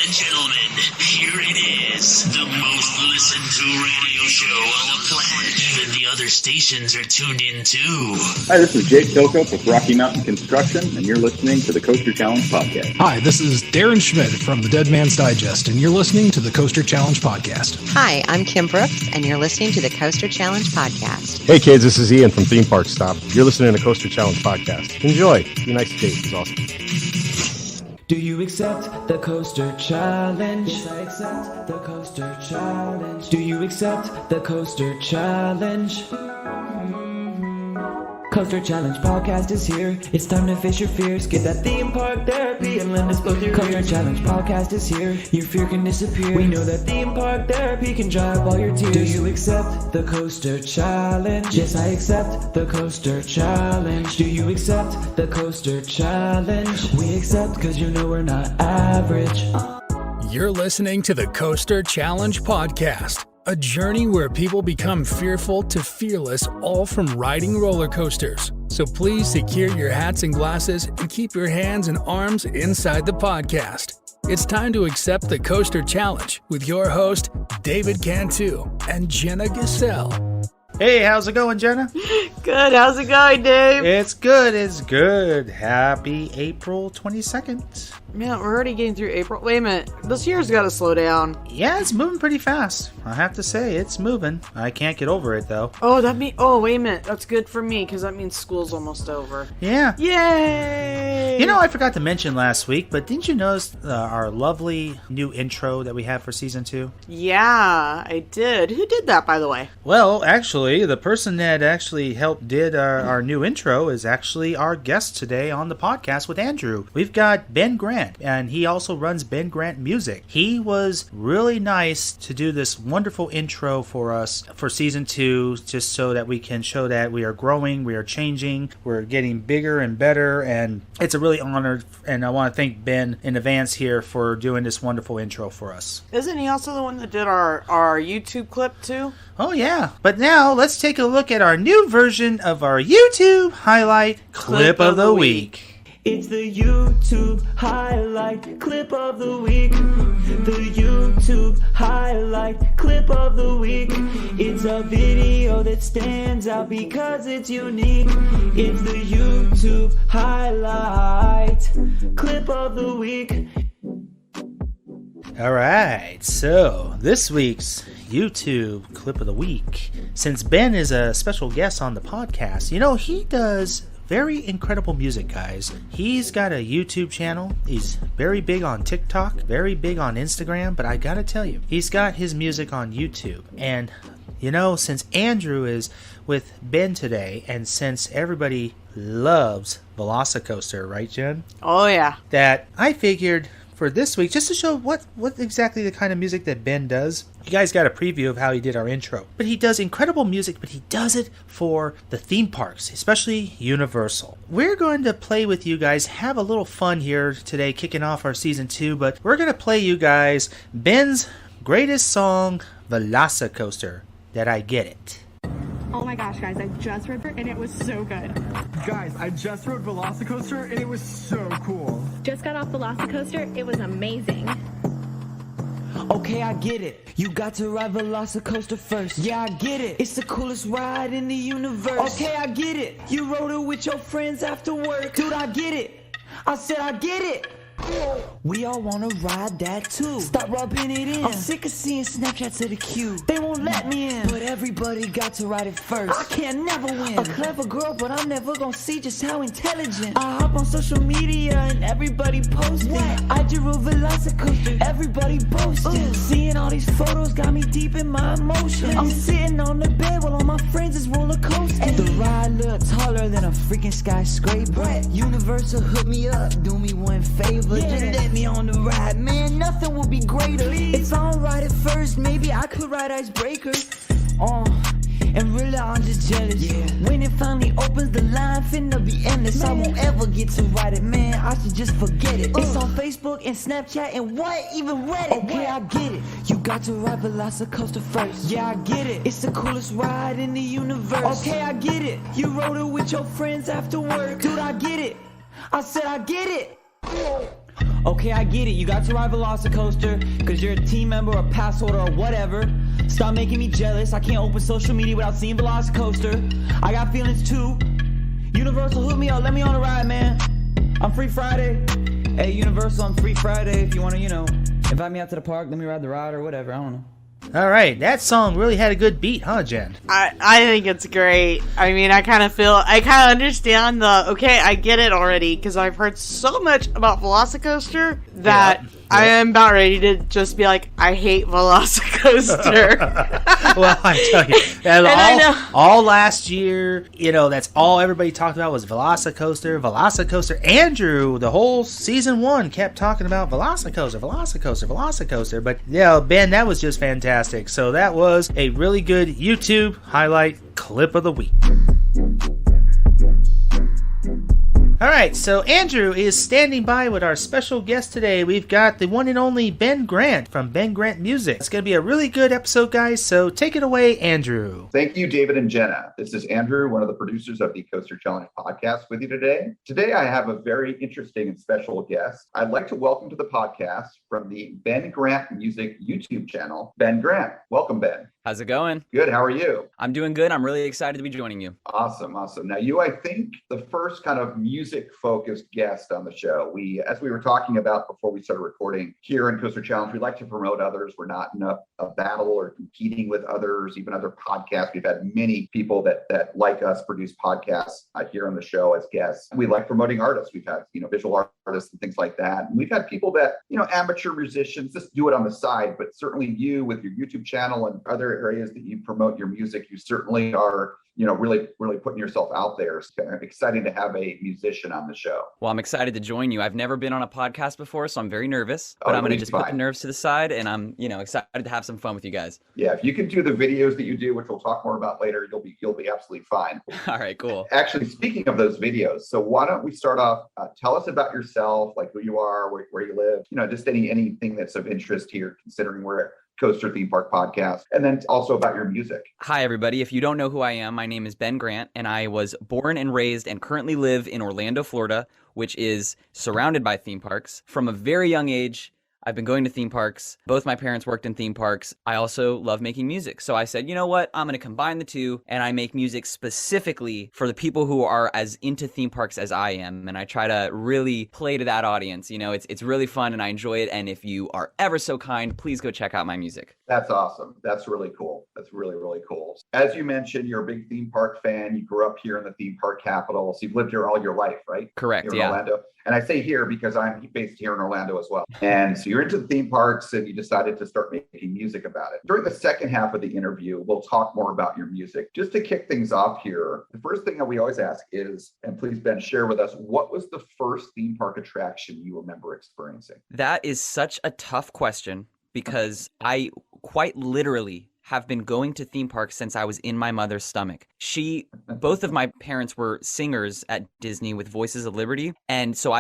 and gentlemen, here it is, the most listened to radio show on the planet. Even the other stations are tuned in too. Hi, this is Jake Tokup with Rocky Mountain Construction, and you're listening to the Coaster Challenge Podcast. Hi, this is Darren Schmidt from the Dead Man's Digest, and you're listening to the Coaster Challenge Podcast. Hi, I'm Kim Brooks, and you're listening to the Coaster Challenge Podcast. Hey kids, this is Ian from Theme Park Stop. You're listening to the Coaster Challenge Podcast. Enjoy. Be nice to Dave. It's awesome. Do you accept the Coaster Challenge? Yes, I accept the Coaster Challenge. Do you accept the Coaster Challenge? Coaster Challenge Podcast is here. It's time to face your fears. Get that theme park therapy and lend us both your Coaster Challenge Podcast is here. Your fear can disappear. We know that theme park therapy can dry up all your tears. Do you accept the Coaster Challenge? Yes, I accept the Coaster Challenge. Do you accept the Coaster Challenge? We accept because you know we're not average. You're listening to the Coaster Challenge Podcast, a journey where people become fearful to fearless, all from riding roller coasters. So please secure your hats and glasses and keep your hands and arms inside the podcast. It's time to accept the Coaster Challenge with your host, David Cantu and Jenna Giselle. Hey, how's it going, Jenna? Good, how's it going, Dave? It's good. Happy April 22nd. Man, we're already getting through April. Wait a minute, this year's gotta slow down. Yeah, it's moving pretty fast. I have to say, it's moving. I can't get over it, though. Oh, wait a minute, that's good for me, because that means school's almost over. Yeah. Yay! You know, I forgot to mention last week, but didn't you notice our lovely new intro that we have for Season 2? Yeah, I did. Who did that, by the way? Well, actually, the person that actually helped did our new intro is actually our guest today on the podcast with Andrew. We've got Ben Grant, and he also runs Ben Grant Music. He was really nice to do this wonderful intro for us for Season 2, just so that we can show that we are growing, we are changing, we're getting bigger and better, and it's a really honor, and I want to thank Ben in advance here for doing this wonderful intro for us. Isn't he also the one that did our YouTube clip, too? Oh yeah, but now let's take a look at our new version of our YouTube highlight clip of the week. It's the YouTube highlight clip of the week. The YouTube highlight clip of the week. It's a video that stands out because it's unique. It's the YouTube highlight clip of the week. Alright, so this week's YouTube clip of the week. Since Ben is a special guest on the podcast, you know, he does very incredible music, guys. He's got a YouTube channel. He's very big on TikTok, very big on Instagram, but I gotta tell you, he's got his music on YouTube. And, you know, since Andrew is with Ben today, and since everybody loves Velocicoaster, right, Jen? Oh, yeah. That I figured for this week, just to show what exactly the kind of music that Ben does. You guys got a preview of how he did our intro. But he does incredible music, but he does it for the theme parks, especially Universal. We're going to play with you guys, have a little fun here today, kicking off our Season 2, but we're going to play you guys Ben's greatest song, Velocicoaster, That I Get It. Oh my gosh, guys, I just rode it and it was so good. Guys, I just rode Velocicoaster and it was so cool. Just got off Velocicoaster, it was amazing. Okay, I get it. You got to ride Velocicoaster first. Yeah, I get it. It's the coolest ride in the universe. Okay, I get it. You rode it with your friends after work. Dude, I get it. I said I get it. We all wanna ride that too. Stop rubbing it in. I'm sick of seeing Snapchats of the queue. They won't let me in, but everybody got to ride it first. I can never win. A clever girl, but I'm never gonna see just how intelligent. I hop on social media and everybody posting. What? I just rode Velocicoaster, everybody boasting. Seeing all these photos got me deep in my emotions. I'm sitting on the bed while all my friends is roller coasting. The ride looked taller than a freaking skyscraper. What? Universal hooked me up, do me one favor. Just let me on the ride, man, nothing will be greater. If I don't ride it first, maybe I could ride Icebreaker. And really I'm just jealous. When it finally opens, the line finna be endless. Man. I won't ever get to ride it, man, I should just forget it. It's on Facebook and Snapchat and what? Even Reddit. Okay, I get it. You got to ride Velocicoaster first. Yeah, I get it. It's the coolest ride in the universe. Okay, I get it. You rode it with your friends after work. Dude, I get it. I said I get it. Okay, I get it. You got to ride Velocicoaster because you're a team member or pass holder or whatever. Stop making me jealous. I can't open social media without seeing Velocicoaster. I got feelings too. Universal, hook me up. Let me on a ride, man. I'm free Friday. Hey, Universal, I'm free Friday. If you want to, invite me out to the park, let me ride the ride or whatever. I don't know. All right, that song really had a good beat, huh, Jen? I think it's great. I mean, I kind of understand okay, I get it already, because I've heard so much about Velocicoaster that I am about ready to just be like, I hate Velocicoaster. Well, I tell you, all last year, that's all everybody talked about was Velocicoaster. Andrew, the whole season 1 kept talking about Velocicoaster. But, Ben, that was just fantastic. So that was a really good YouTube highlight clip of the week. All right, so Andrew is standing by with our special guest today. We've got the one and only Ben Grant from Ben Grant Music. It's going to be a really good episode, guys, so take it away, Andrew. Thank you, David and Jenna. This is Andrew, one of the producers of the Coaster Challenge podcast with you today. Today, I have a very interesting and special guest. I'd like to welcome to the podcast from the Ben Grant Music YouTube channel, Ben Grant. Welcome, Ben. How's it going? Good. How are you? I'm doing good. I'm really excited to be joining you. Awesome. Now, you, I think, the first kind of music-focused guest on the show. As we were talking about before we started recording here in Coaster Challenge, we like to promote others. We're not in a battle or competing with others, even other podcasts. We've had many people that like us produce podcasts here on the show as guests. We like promoting artists. We've had, visual artists and things like that. And we've had people that, amateur musicians just do it on the side, but certainly you with your YouTube channel and other areas that you promote your music, you certainly are, really putting yourself out there. It's kind of exciting to have a musician on the show. Well, I'm excited to join you. I've never been on a podcast before, so I'm very nervous, but I'm going to just put the nerves to the side, and I'm, excited to have some fun with you guys. Yeah, if you can do the videos that you do, which we'll talk more about later, you'll be absolutely fine. All right, cool. Actually, speaking of those videos, so why don't we start off, tell us about yourself, like who you are, where you live, just anything that's of interest here, considering we're at Coaster Theme Park Podcast, and then also about your music. Hi, everybody. If you don't know who I am, my name is Ben Grant, and I was born and raised and currently live in Orlando, Florida, which is surrounded by theme parks. From a very young age, I've been going to theme parks. Both my parents worked in theme parks. I also love making music. So I said, you know what? I'm going to combine the two, and I make music specifically for the people who are as into theme parks as I am. And I try to really play to that audience. It's really fun, and I enjoy it. And if you are ever so kind, please go check out my music. That's awesome. That's really cool. That's really, really cool. As you mentioned, you're a big theme park fan. You grew up here in the theme park capital. So you've lived here all your life, right? Correct, here in Orlando. And I say here because I'm based here in Orlando as well. And so you're into the theme parks and you decided to start making music about it. During the second half of the interview, we'll talk more about your music. Just to kick things off here, the first thing that we always ask is, and please, Ben, share with us, what was the first theme park attraction you remember experiencing? That is such a tough question because I quite literally have been going to theme parks since I was in my mother's stomach. Both of my parents were singers at Disney with Voices of Liberty. And so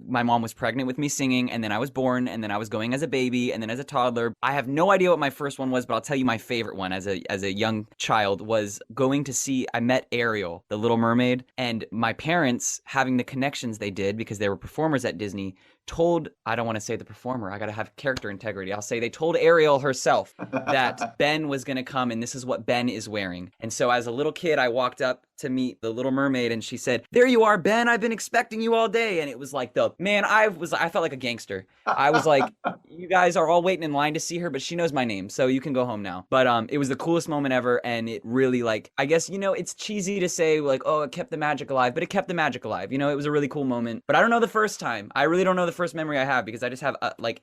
my mom was pregnant with me singing, and then I was born, and then I was going as a baby, and then as a toddler. I have no idea what my first one was, but I'll tell you my favorite one as a young child was going to see, I met Ariel, the Little Mermaid, and my parents, having the connections they did because they were performers at Disney, I don't want to say the performer, I got to have character integrity. I'll say they told Ariel herself that Ben was going to come and this is what Ben is wearing. And so as a little kid, I walked up to meet the Little Mermaid and she said, "There you are, Ben. I've been expecting you all day." And it was like I felt like a gangster. I was like, you guys are all waiting in line to see her, but she knows my name, so you can go home now. But it was the coolest moment ever. And it really I guess, it's cheesy to say oh, it kept the magic alive, but it kept the magic alive. It was a really cool moment, but I don't know the first time. I really don't know the first memory I have because I just have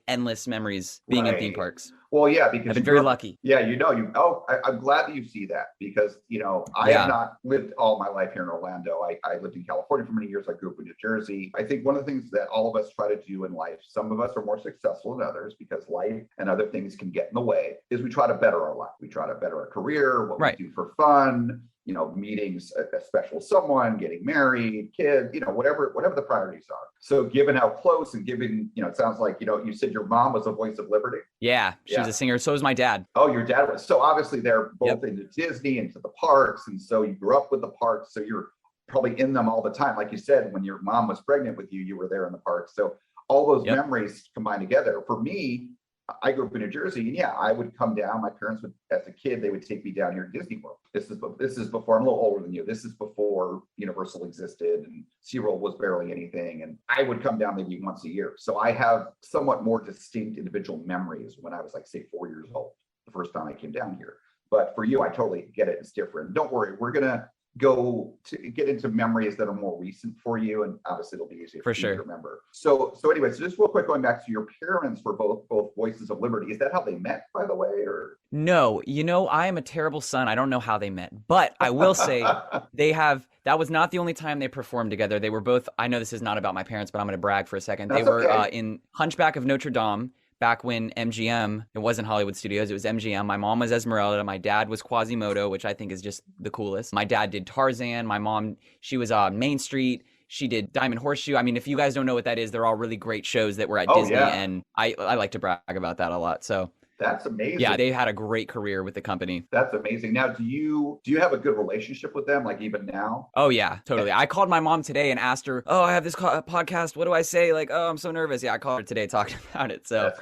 endless memories being in theme parks. Well, yeah, because I've been very lucky. Yeah, I'm glad that you see that because, I have not lived all my life here in Orlando. I lived in California for many years. I grew up in New Jersey. I think one of the things that all of us try to do in life, some of us are more successful than others because life and other things can get in the way, is we try to better our life. We try to better our career, what we do for fun, meetings, a special someone, getting married, kids, whatever the priorities are. So given how close and given, it sounds like, you said your mom was a Voice of Liberty. Yeah, she's a singer. So was my dad. Oh, your dad was. So obviously they're both into Disney, into the parks. And so you grew up with the parks. So you're probably in them all the time. Like you said, when your mom was pregnant with you, you were there in the parks. So all those memories combined together. For me, I grew up in New Jersey, and yeah, I would come down. My parents would, as a kid, they would take me down here to Disney World. This is before, I'm a little older than you. This is before Universal existed and SeaWorld was barely anything. And I would come down maybe once a year. So I have somewhat more distinct individual memories when I was like, say, 4 years old, the first time I came down here. But for you, I totally get it. It's different. Don't worry. We're going to go to get into memories that are more recent for you, and obviously it'll be easier for you to remember. So anyway, so just real quick, going back to your parents were both Voices of Liberty. Is that how they met, by the way, or no? I am a terrible son. I don't know how they met, but I will say that was not the only time they performed together. They were both, I know this is not about my parents, but I'm going to brag for a second. They were in Hunchback of Notre Dame. Back when MGM, it wasn't Hollywood Studios, it was MGM. My mom was Esmeralda. My dad was Quasimodo, which I think is just the coolest. My dad did Tarzan. My mom, she was on Main Street. She did Diamond Horseshoe. I mean, if you guys don't know what that is, they're all really great shows that were at Disney. Yeah. And I like to brag about that a lot. So that's amazing. Yeah, they had a great career with the company. That's amazing. Now, do you have a good relationship with them, like even now? Oh, yeah, totally. I called my mom today and asked her, I have this podcast. What do I say? Like, I'm so nervous. Yeah, I called her today talking about it. So that's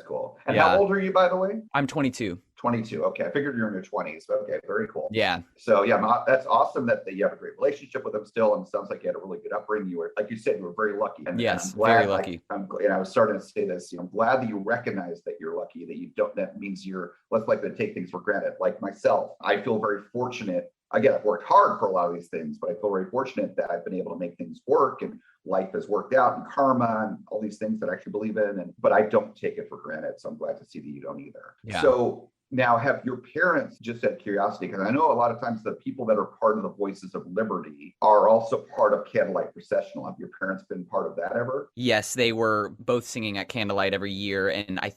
cool. And how old are you, by the way? I'm 22. 22. Okay. I figured you're in your 20s. Okay. Very cool. Yeah. So yeah, that's awesome that you have a great relationship with them still. And it sounds like you had a really good upbringing. You were, like you said, you were very lucky. And yes, very lucky. And I was starting to say this, I'm glad that you recognize that you're lucky, that you don't, that means you're less likely to take things for granted. Like myself, I feel very fortunate. Again, I've worked hard for a lot of these things, but I feel very fortunate that I've been able to make things work and life has worked out and karma and all these things that I actually believe in. But I don't take it for granted. So I'm glad to see that you don't either. Yeah. So now, have your parents, just out of curiosity, because I know a lot of times the people that are part of the Voices of Liberty are also part of Candlelight Processional. Have your parents been part of that ever? Yes, they were both singing at Candlelight every year. And I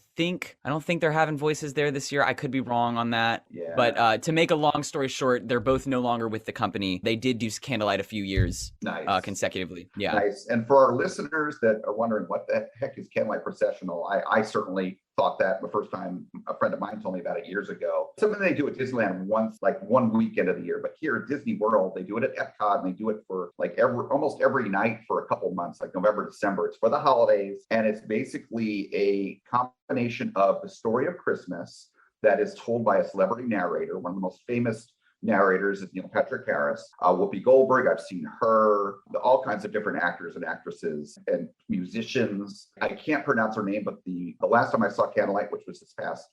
don't think they're having voices there this year. I could be wrong on that. Yeah. But to make a long story short, they're both no longer with the company. They did do Candlelight a few years consecutively. Yeah. Nice. And for our listeners that are wondering what the heck is Candlelight Processional, I certainly thought that the first time a friend of mine told me about it years ago. Something they do at Disneyland once, like one weekend of the year. But here at Disney World, they do it at Epcot, and they do it for like almost every night for a couple months, like November, December. It's for the holidays. And it's basically a combination of the story of Christmas that is told by a celebrity narrator, one of the most famous narrators is Neil Patrick Harris, Whoopi Goldberg. I've seen her, all kinds of different actors and actresses and musicians. I can't pronounce her name, but the last time I saw Candlelight, which was this past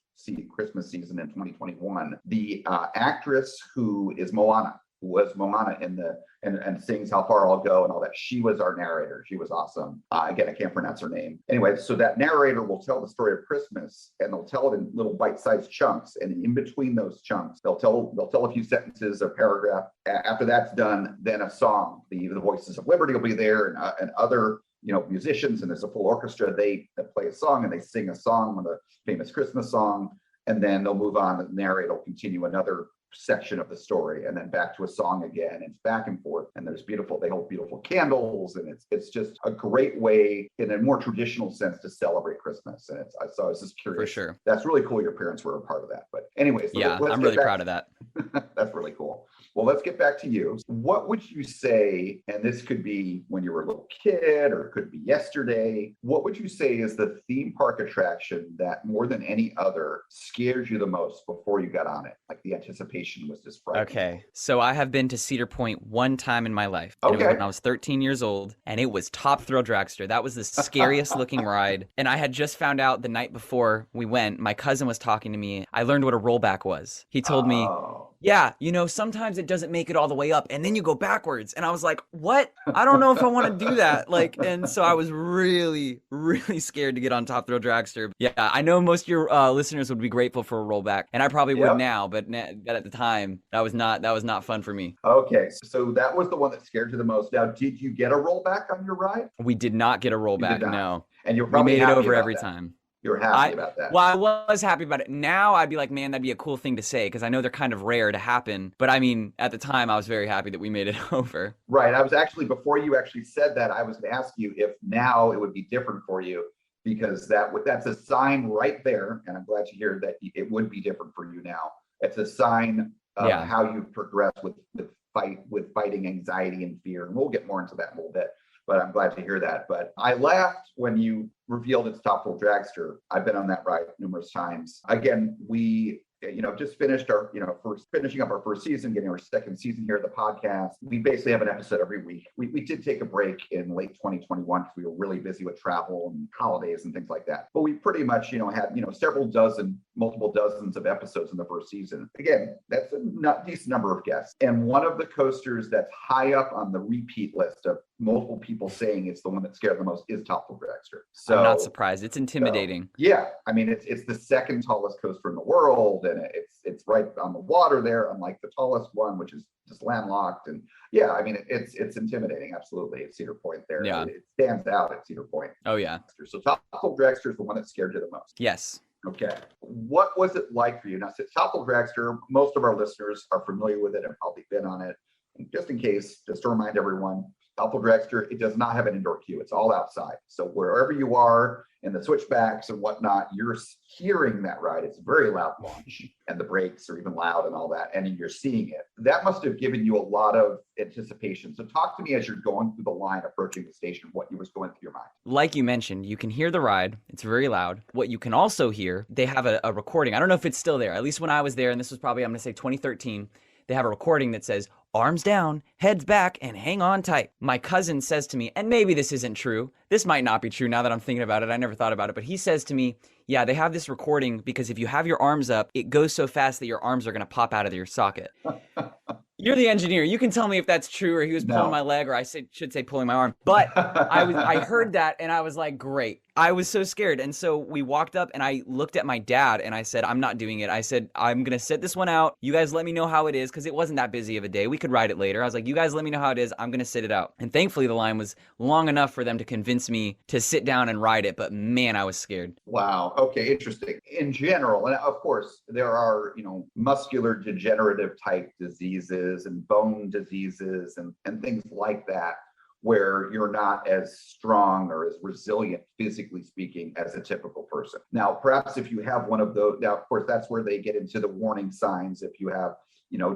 Christmas season in 2021, the actress who is Moana, who was Moana in and sings How Far I'll Go and all that. She was our narrator. She was awesome. Again, I can't pronounce her name. Anyway, so that narrator will tell the story of Christmas, and they'll tell it in little bite-sized chunks. And in between those chunks, they'll tell a few sentences, a paragraph. After that's done, then a song. The Voices of Liberty will be there, and other musicians, and there's a full orchestra. They play a song and they sing a song, the famous Christmas song, and then they'll move on. The narrator will continue another section of the story and then back to a song again. It's back and forth, and they hold beautiful candles, and it's just a great way in a more traditional sense to celebrate Christmas. And so I was just curious. For sure. That's really cool your parents were a part of that. But anyways, yeah, I'm really proud of that. That's really cool. Well, let's get back to you. What would you say, and this could be when you were a little kid or it could be yesterday, what would you say is the theme park attraction that more than any other scared you the most before you got on it? Like the anticipation was just frightening. Okay, so I have been to Cedar Point one time in my life. And it was when I was 13 years old, and it was Top Thrill Dragster. That was the scariest looking ride. And I had just found out the night before we went, my cousin was talking to me. I learned what a rollback was. He told me, yeah, sometimes it doesn't make it all the way up and then you go backwards. And I was like, what? I don't know if I want to do that. And so I was really, really scared to get on Top Thrill Dragster. Yeah, I know most of your listeners would be grateful for a rollback, and I probably would now, but at the time, that was not fun for me. Okay, so that was the one that scared you the most. Now, did you get a rollback on your ride? We did not get a rollback, no. And we made it over every time. You're happy about that. Well, I was happy about it. Now I'd be like, man, that'd be a cool thing to say, because I know they're kind of rare to happen. But I mean, at the time, I was very happy that we made it over. Right. I was actually, before you actually said that, I was going to ask you if now it would be different for you, because that's a sign right there. And I'm glad to hear that it would be different for you now. It's a sign of how you progress with fighting anxiety and fear. And we'll get more into that in a little bit. but I'm glad to hear that. But I laughed when you revealed it's Top Full Dragster. I've been on that ride numerous times. Again, we just finished our, finishing up our first season, getting our second season here at the podcast. We basically have an episode every week. We did take a break in late 2021 because we were really busy with travel and holidays and things like that. But we pretty much, had, multiple dozens of episodes in the first season. Again, that's a decent number of guests. And one of the coasters that's high up on the repeat list of multiple people saying it's the one that scared the most is Top Full Dragster. So I'm not surprised. It's intimidating. Yeah. I mean, it's the second tallest coaster in the world, and it's right on the water there, unlike the tallest one, which is just landlocked. And yeah, I mean, it's intimidating. Absolutely. At Cedar Point there. Yeah. It stands out at Cedar Point. Oh, yeah. So Top Full Dragster is the one that scared you the most. Yes. Okay. What was it like for you? Now, since Top Full Dragster, most of our listeners are familiar with it and probably been on it. And just in case, just to remind everyone, Top Full Dragster, it does not have an indoor queue. It's all outside. So wherever you are in the switchbacks and whatnot, you're hearing that ride. It's a very loud launch, and the brakes are even loud and all that, and you're seeing it. That must have given you a lot of anticipation. So talk to me as you're going through the line, approaching the station, what was going through your mind. Like you mentioned, you can hear the ride. It's very loud. What you can also hear, they have a recording. I don't know if it's still there. At least when I was there, and this was probably, I'm going to say 2013, they have a recording that says, arms down, heads back, and hang on tight. My cousin says to me, and maybe this isn't true. This might not be true now that I'm thinking about it. I never thought about it. But he says to me, yeah, they have this recording because if you have your arms up, it goes so fast that your arms are going to pop out of your socket. You're the engineer. You can tell me if that's true, or he was pulling my leg, or should say pulling my arm. But I heard that, and I was like, great. I was so scared. And so we walked up, and I looked at my dad, and I said, I'm not doing it. I said, I'm going to sit this one out. You guys let me know how it is, because it wasn't that busy of a day. We could ride it later. I was like, you guys let me know how it is. I'm going to sit it out. And thankfully, the line was long enough for them to convince me to sit down and ride it. But man, I was scared. Wow. Okay. Interesting. In general, and of course, there are, muscular degenerative type diseases and bone diseases and things like that, where you're not as strong or as resilient, physically speaking, as a typical person. Now, perhaps if you have one of those, now, of course, that's where they get into the warning signs. If you have,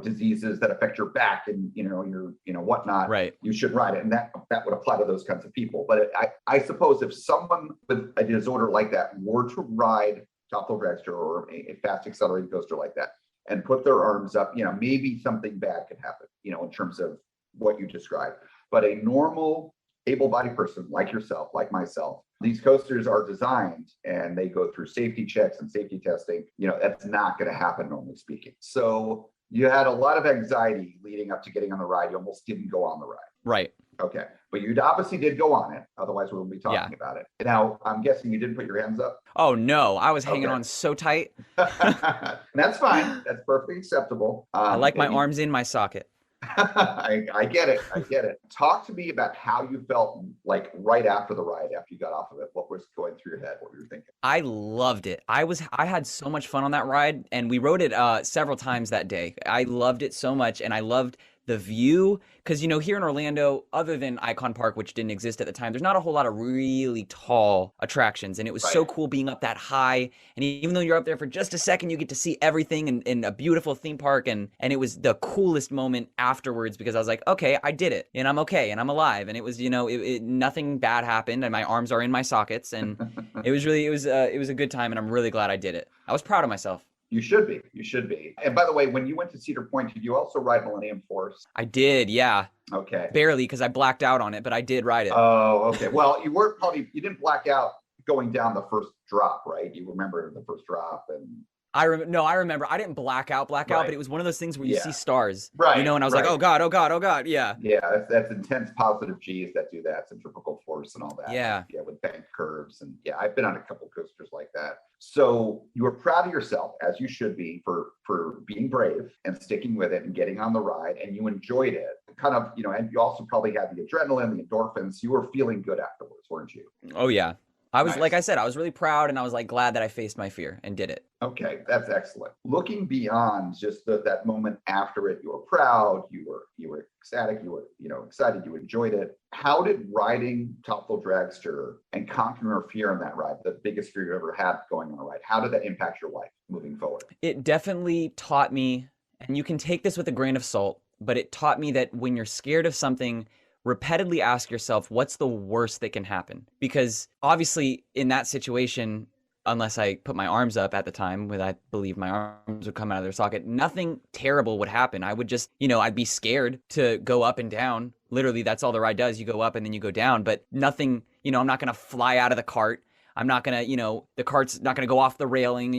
diseases that affect your back and, your, whatnot, right, you should ride it. And that would apply to those kinds of people. But I suppose if someone with a disorder like that were to ride Top Full Dragster or a fast accelerating coaster like that and put their arms up, maybe something bad could happen, in terms of what you described. But a normal, able-bodied person like yourself, like myself, these coasters are designed and they go through safety checks and safety testing. That's not going to happen, normally speaking. So you had a lot of anxiety leading up to getting on the ride. You almost didn't go on the ride. Right. Okay. But you obviously did go on it. Otherwise, we wouldn't be talking about it. Now, I'm guessing you didn't put your hands up? Oh, no. I was hanging on so tight. That's fine. That's perfectly acceptable. I like my arms in my socket. I get it. I get it. Talk to me about how you felt like right after the ride, after you got off of it. What was going through your head? What were you thinking? I loved it. I had so much fun on that ride, and we rode it several times that day. I loved it so much, and I loved the view, because here in Orlando, other than Icon Park, which didn't exist at the time, there's not a whole lot of really tall attractions, and it was so cool being up that high. And even though you're up there for just a second, you get to see everything in a beautiful theme park, and it was the coolest moment afterwards, because I was like, okay, I did it, and I'm okay, and I'm alive, and it was nothing bad happened, and my arms are in my sockets, and it was a good time, and I'm really glad I did it. I was proud of myself. You should be. You should be. And by the way, when you went to Cedar Point, did you also ride Millennium Force? I did, yeah. Okay. Barely, because I blacked out on it, but I did ride it. Oh, okay. Well, you didn't black out going down the first drop, right? You remember the first drop and... I remember. I didn't black out, but it was one of those things where you see stars, right? And I was like, oh God, yeah. Yeah, that's intense positive G's that do that, centrifugal force and all that. Yeah, with bank curves and I've been on a couple coasters like that. So you were proud of yourself, as you should be, for being brave and sticking with it and getting on the ride, and you enjoyed it. Kind of, and you also probably had the adrenaline, the endorphins. You were feeling good afterwards, weren't you? Oh yeah. I was, nice. Like I said, I was really proud, and I was like glad that I faced my fear and did it. Okay, that's excellent. Looking beyond just that moment after it, you were proud, you were ecstatic, you were excited, you enjoyed it. How did riding Top Full Dragster and conquering your fear on that ride, the biggest fear you ever had going on a ride, how did that impact your life moving forward? It definitely taught me, and you can take this with a grain of salt, but it taught me that when you're scared of something, repeatedly ask yourself, what's the worst that can happen? Because obviously in that situation, unless I put my arms up at the time when I believe my arms would come out of their socket, nothing terrible would happen. I would just, I'd be scared to go up and down. Literally, that's all the ride does. You go up and then you go down, but nothing, I'm not going to fly out of the cart. I'm not going to, the cart's not going to go off the railing,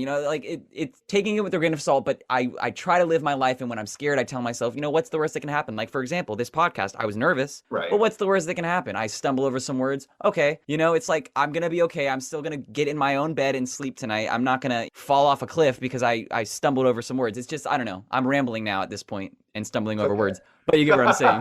it's taking it with a grain of salt, but I try to live my life. And when I'm scared, I tell myself, what's the worst that can happen? Like, for example, this podcast, I was nervous, right? But what's the worst that can happen? I stumble over some words. Okay. It's like, I'm going to be okay. I'm still going to get in my own bed and sleep tonight. I'm not going to fall off a cliff because I stumbled over some words. It's just, I don't know. I'm rambling now at this point and stumbling over words, but you get what I'm saying.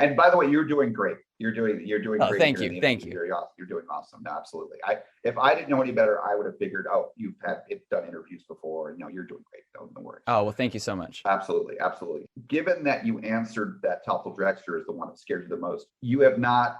And by the way, you're doing great. You're doing great. Thank you. Thank you. You're doing awesome. No, absolutely. If I didn't know any better, I would have figured, you've done interviews before. You're doing great. Don't worry. Oh, well, thank you so much. Absolutely. Absolutely. Given that you answered that Toppel Dragster is the one that scares you the most, you have not,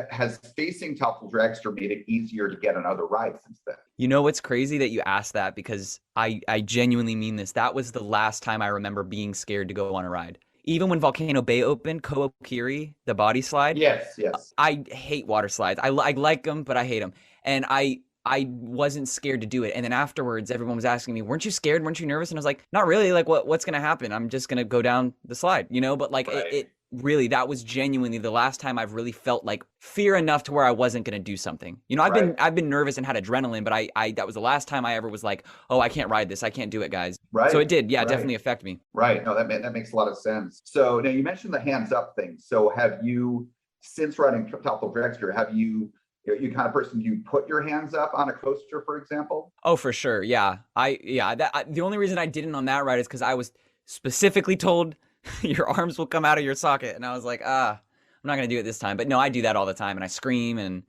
has facing Toppel Dragster made it easier to get another ride since then? What's crazy that you asked that, because I genuinely mean this. That was the last time I remember being scared to go on a ride. Even when Volcano Bay opened, Ko'okiri, the body slide. Yes. I hate water slides. I like them, but I hate them. And I wasn't scared to do it. And then afterwards, everyone was asking me, weren't you scared? Weren't you nervous? And I was like, not really. Like, what's going to happen? I'm just going to go down the slide, But right. it really, that was genuinely the last time I've really felt like fear enough to where I wasn't going to do something. I've been nervous and had adrenaline, but I that was the last time I ever was like, oh, I can't ride this. I can't do it, guys. Right. So it did. Yeah, definitely affect me. Right. No, that makes a lot of sense. So now you mentioned the hands up thing. So have you, since riding Toppel Dragster, have you kind of person, you put your hands up on a coaster, for example? Oh, for sure. Yeah. The only reason I didn't on that ride is because I was specifically told your arms will come out of your socket. And I was like, I'm not going to do it this time. But no, I do that all the time. And I scream and,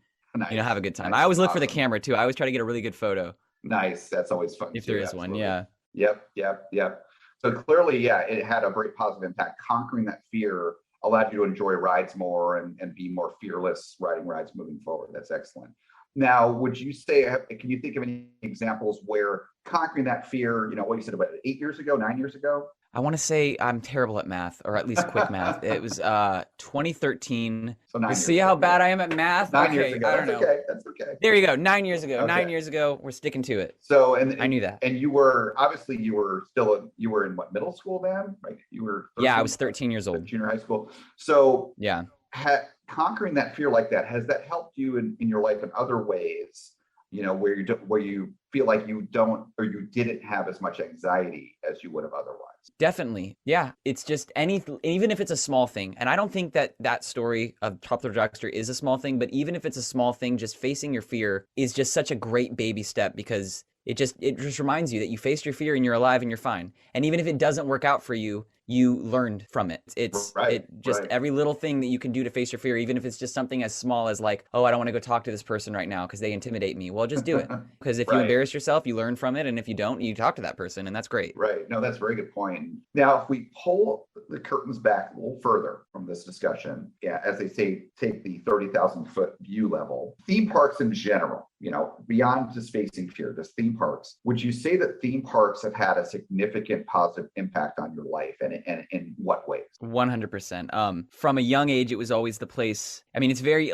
have a good time. Nice. I always look for the camera too. I always try to get a really good photo. Nice. That's always fun. If there is one. Yeah. Yep. So clearly, it had a very positive impact. Conquering that fear allowed you to enjoy rides more and be more fearless riding rides moving forward. That's excellent. Now, would you say, can you think of any examples where conquering that fear, what you said about 8 years ago, 9 years ago? I want to say I'm terrible at math, or at least quick math. It was 2013. So 9 years. See how bad I am at math? 9 years ago. That's okay. There you go. 9 years ago. Okay. 9 years ago. We're sticking to it. So, and I knew that. And you were in what, middle school then? Like you were 13, yeah, I was 13 years old. Junior high school. So yeah. Conquering that fear like that, has that helped you in your life in other ways? Where you feel like you don't, or you didn't have as much anxiety as you would have otherwise? Definitely. Yeah. It's just even if it's a small thing. And I don't think that story of Toppel Dragster is a small thing, but even if it's a small thing, just facing your fear is just such a great baby step, because it just reminds you that you faced your fear and you're alive and you're fine. And even if it doesn't work out for you, you learned from it. Every little thing that you can do to face your fear, even if it's just something as small as like, oh, I don't want to go talk to this person right now because they intimidate me. Well, just do it. Because if you embarrass yourself, you learn from it. And if you don't, you talk to that person, and that's great. Right. No, that's a very good point. Now, if we pull the curtains back a little further from this discussion, as they say, take the 30,000 foot view level, theme parks in general, beyond just facing fear, just theme parks, would you say that theme parks have had a significant positive impact on your life, and in what ways? 100%. From a young age, it was always the place. I mean, it's very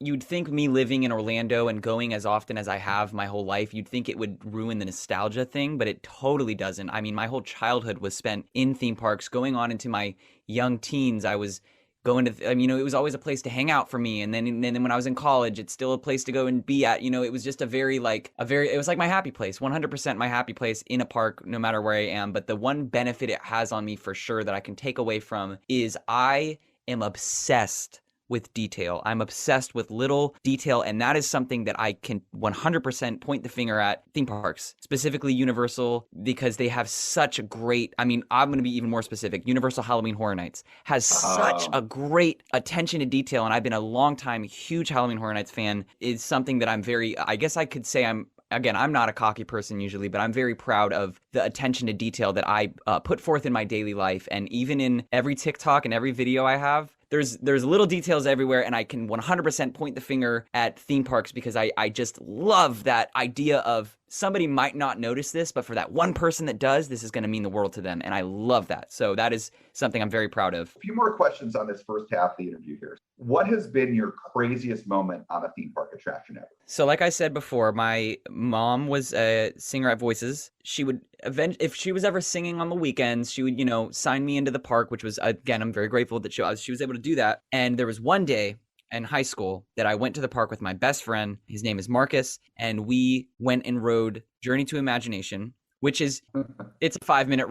you'd think me living in Orlando and going as often as I have my whole life, you'd think it would ruin the nostalgia thing, but it totally doesn't. I mean, my whole childhood was spent in theme parks. Going on into my young teens, I was going to, it was always a place to hang out for me. And then when I was in college, it's still a place to go and be at. It was just it was like my happy place, 100% my happy place in a park, no matter where I am. But the one benefit it has on me for sure that I can take away from is I am obsessed with detail. I'm obsessed with little detail, and that is something that I can 100% point the finger at theme parks, specifically Universal, because they have such a great, I'm going to be even more specific. Universal Halloween Horror Nights has such a great attention to detail, and I've been a long time huge Halloween Horror Nights fan. It's something that I'm very, I guess I could say I'm not a cocky person usually, but I'm very proud of the attention to detail that I put forth in my daily life. And even in every TikTok and every video I have, there's little details everywhere, and I can 100% point the finger at theme parks because I just love that idea of somebody might not notice this, but for that one person that does, this is going to mean the world to them. And I love that. So that is something I'm very proud of. A few more questions on this first half of the interview here. What has been your craziest moment on a theme park attraction ever? So like I said before, my mom was a singer at Voices. She would if she was ever singing on the weekends, she would, sign me into the park, which was, again, I'm very grateful that she was able to do that. And there was one day in high school that I went to the park with my best friend. His name is Marcus. And we went and rode Journey to Imagination, which is, it's a 5-minute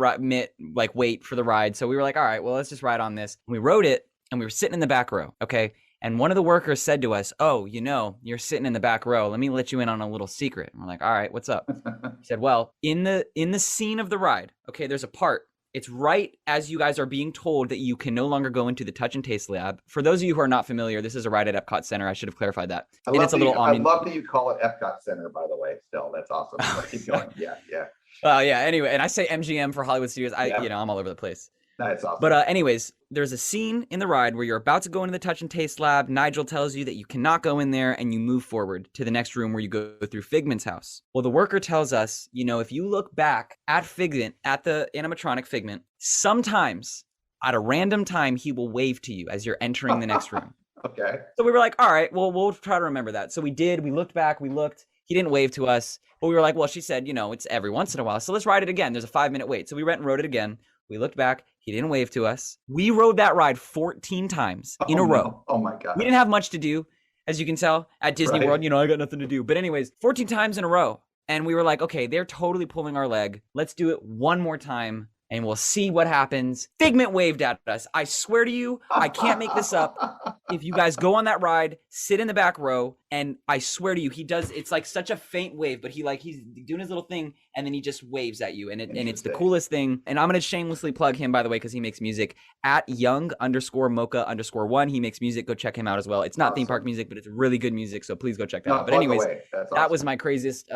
wait for the ride. So we were like, all right, well, let's just ride on this. And we rode it and we were sitting in the back row. Okay. And one of the workers said to us, oh, you're sitting in the back row. Let me let you in on a little secret. And we're like, all right, what's up? He said, well, in the scene of the ride, okay, there's a part. It's right as you guys are being told that you can no longer go into the touch and taste lab. For those of you who are not familiar, this is a ride at Epcot Center. I should have clarified that. I love that you call it Epcot Center, by the way. Still, that's awesome. Keep going. Yeah. Yeah. Anyway, and I say MGM for Hollywood Studios. I'm all over the place. That's awesome. But anyways, there's a scene in the ride where you're about to go into the touch and taste lab. Nigel tells you that you cannot go in there, and you move forward to the next room where you go through Figment's house. Well, the worker tells us, if you look back at Figment, at the animatronic Figment, sometimes at a random time, he will wave to you as you're entering the next room. Okay. So we were like, all right, well, we'll try to remember that. So we did. We looked back. We looked. He didn't wave to us. But we were like, well, she said, it's every once in a while. So let's ride it again. There's a 5-minute wait. So we went and rode it again. We looked back. He didn't wave to us. We rode that ride 14 times in a row. Oh my God. We didn't have much to do, as you can tell, at Disney World. I got nothing to do. But anyways, 14 times in a row. And we were like, okay, they're totally pulling our leg. Let's do it one more time and we'll see what happens. Figment waved at us. I swear to you, I can't make this up. If you guys go on that ride, sit in the back row, and I swear to you, he does, it's like such a faint wave, but he's doing his little thing, and then he just waves at you, and it's the coolest thing. And I'm going to shamelessly plug him, by the way, because he makes music at young_mocha_1. He makes music. Go check him out as well. It's not theme park music, but it's really good music, so please go check that out. But anyways, that was my craziest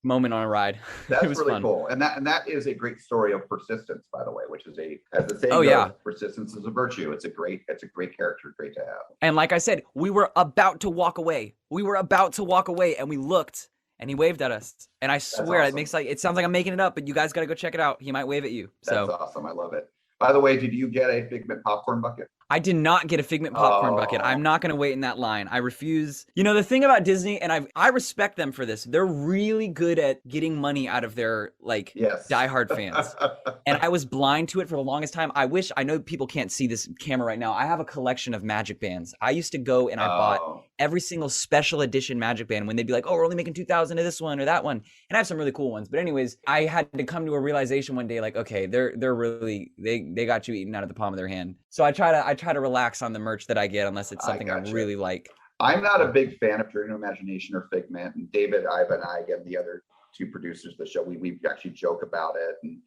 moment on a ride. That's it was really fun. Cool. And that is a great story of persistence, by the way, which is as the saying goes, persistence is a virtue. It's a great character, great to have. And like I said, we were about to walk away. And we looked, and he waved at us. And I swear, awesome. It sounds like I'm making it up, but you guys got to go check it out. He might wave at you. That's awesome. I love it. By the way, did you get a Figment popcorn bucket? I did not get a Figment popcorn bucket. I'm not going to wait in that line. I refuse. The thing about Disney, and I respect them for this, they're really good at getting money out of their diehard fans. And I was blind to it for the longest time. I know people can't see this camera right now. I have a collection of Magic Bands. I used to go and I bought every single special edition Magic Band when they'd be like, oh, we're only making 2,000 of this one or that one. And I have some really cool ones. But anyways, I had to come to a realization one day, like, okay, they're really, they got you eaten out of the palm of their hand. So I try to relax on the merch that I get unless it's something I really like. I'm not a big fan of Journey to Imagination or Figment. And David, Iva, and I, again, the other two producers of the show, we actually joke about it. And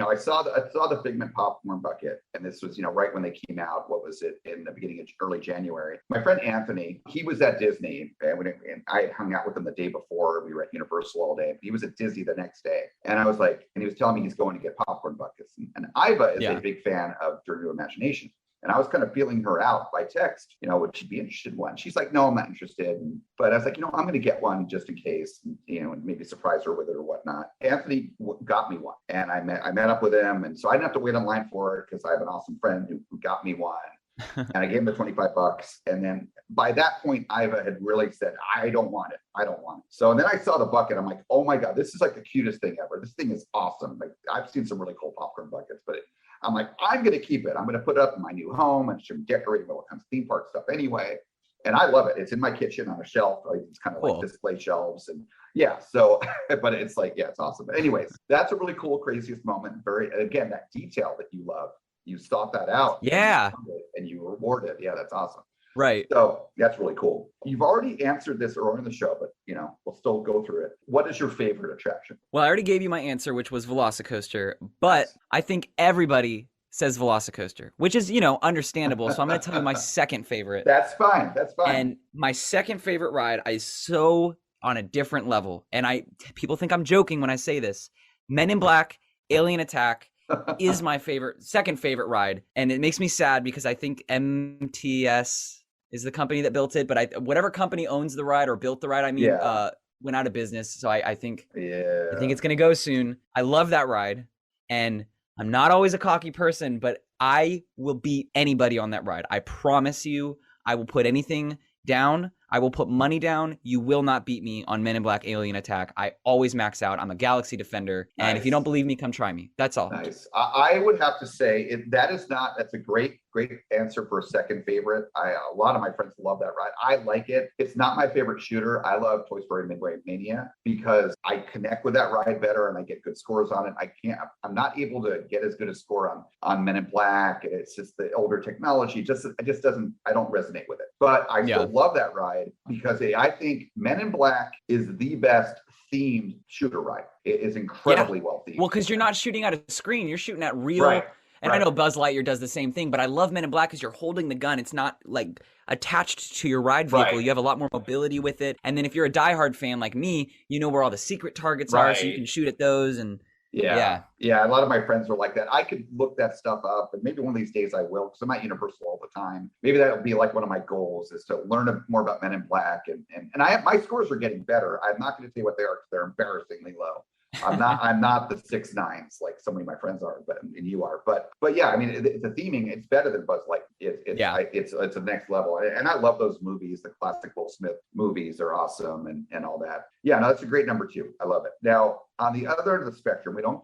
I saw the Figment popcorn bucket, and this was right when they came out. What was it, in the beginning of early January? My friend Anthony, he was at Disney, and I had hung out with him the day before. We were at Universal all day. He was at Disney the next day, and I was like, and he was telling me he's going to get popcorn buckets. And Iva is a big fan of Journey to Imagination. And I was kind of feeling her out by text, would she be interested in one? She's like, no, I'm not interested. But I was like, I'm going to get one just in case, and maybe surprise her with it or whatnot. Anthony got me one, and I met up with him. And so I didn't have to wait in line for it because I have an awesome friend who got me one. And I gave him the $25. And then by that point, Iva had really said, I don't want it. So and then I saw the bucket. I'm like, oh my God, this is like the cutest thing ever. This thing is awesome. Like, I've seen some really cool popcorn buckets, but I'm like, I'm going to keep it. I'm going to put it up in my new home and should decorate with all kinds of theme park stuff anyway. And I love it. It's in my kitchen on a shelf. Like, it's kind of like display shelves. And so, but it's like, it's awesome. But anyways, that's a really cool, craziest moment. Again, that detail that you love, you sought that out. Yeah. And you rewarded. Yeah, that's awesome. Right. So that's really cool. You've already answered this earlier in the show, but we'll still go through it. What is your favorite attraction? Well, I already gave you my answer, which was Velocicoaster, but I think everybody says Velocicoaster, which is, understandable. So I'm going to tell you my second favorite. That's fine. And my second favorite ride is so on a different level. And people think I'm joking when I say this. Men in Black, Alien Attack is my second favorite ride. And it makes me sad because I think MTS is the company that built it, but whatever company owns the ride or built the ride, went out of business. So I think Yeah. I think it's gonna go soon. I love that ride, and I'm not always a cocky person, but I will beat anybody on that ride. I promise you. I will put anything down. I will put money down. You will not beat me on Men in Black Alien Attack. I always max out. I'm a Galaxy Defender. And if you don't believe me, come try me. That's all. Nice. I would have to say that's a great answer for a second favorite. A lot of my friends love that ride. I like it. It's not my favorite shooter. I love Toy Story Midway Mania because I connect with that ride better and I get good scores on it. I'm not able to get as good a score on Men in Black. It's just the older technology. I don't resonate with it. But I still love that ride because I think Men in Black is the best themed shooter ride. It is incredibly well themed. Well, because you're not shooting at a screen, you're shooting at real. And I know Buzz Lightyear does the same thing, but I love Men in Black because you're holding the gun. It's not like attached to your ride vehicle. You have a lot more mobility with it. And then if you're a diehard fan like me, you know where all the secret targets are, so you can shoot at those. And yeah. A lot of my friends are like that. I could look that stuff up, and maybe one of these days I will, because I'm at Universal all the time. Maybe that'll be like one of my goals is to learn more about Men in Black. And my scores are getting better. I'm not going to say what they are because they're embarrassingly low. I'm not the 6.9s like so many of my friends are, and you are. But yeah, I mean, the theming, it's better than Buzz Lightyear. It's the next level, and I love those movies. The classic Will Smith movies are awesome, and all that. Yeah, no, that's a great number 2. I love it. Now, on the other end of the spectrum, we don't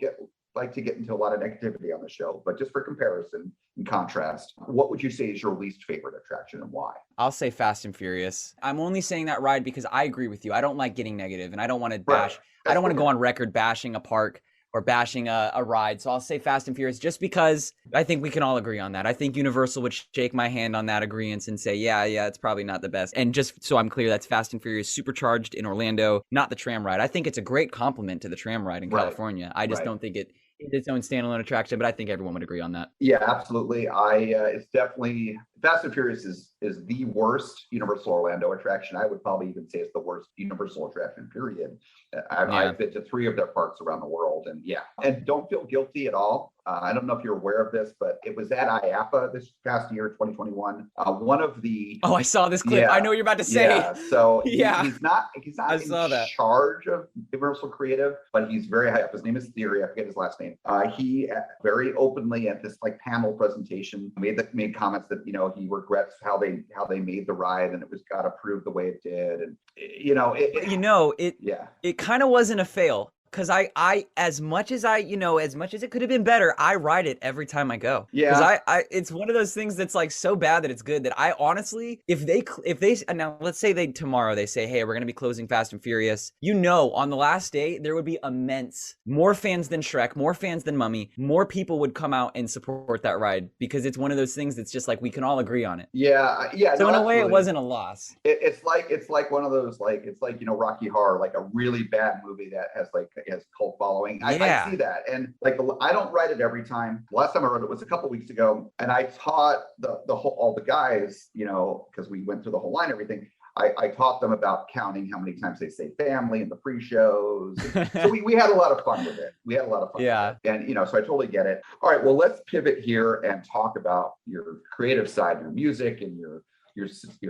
like to get into a lot of negativity on the show, but just for comparison and contrast, what would you say is your least favorite attraction and why? I'll say Fast and Furious. I'm only saying that ride because I agree with you. I don't like getting negative, and I don't want to bash. I don't want to go on record bashing a park or bashing a ride. So I'll say Fast and Furious just because I think we can all agree on that. I think Universal would shake my hand on that agreement and say, yeah, it's probably not the best. And just so I'm clear, that's Fast and Furious Supercharged in Orlando, not the tram ride. I think it's a great compliment to the tram ride in California. I just don't think it's its own standalone attraction, but I think everyone would agree on that. Yeah, absolutely. It's definitely Fast and Furious is the worst Universal Orlando attraction. I would probably even say it's the worst Universal attraction, period. I've been to 3 of their parks around the world, and don't feel guilty at all. I don't know if you're aware of this, but it was at IAPA this past year, 2021. One of the I saw this clip. I know what you're about to say. Yeah, so he's not in charge of Universal Creative, but he's very high up. His name is Theory. I forget his last name. He very openly at this panel presentation made comments that he regrets how they made the ride, and it got approved the way it did, and it kind of wasn't a fail. Because I as much as it could have been better, I ride it every time I go. Yeah. Because it's one of those things that's so bad that it's good that I honestly, if they now let's say tomorrow they say, hey, we're gonna be closing Fast and Furious. On the last day there would be more fans than Shrek, more fans than Mummy, more people would come out and support that ride because it's one of those things that's just we can all agree on it. Yeah. So in a way, it wasn't a loss. It's like one of those Rocky Horror, a really bad movie that has cult following. I see that, and I don't write it every time. Last time I wrote it was a couple weeks ago, and I taught all the guys, because we went through the whole line, everything. I taught them about counting how many times they say family in the pre-shows. So we had a lot of fun with it. With it. And so I totally get it. All right, well, let's pivot here and talk about your creative side, your music, and your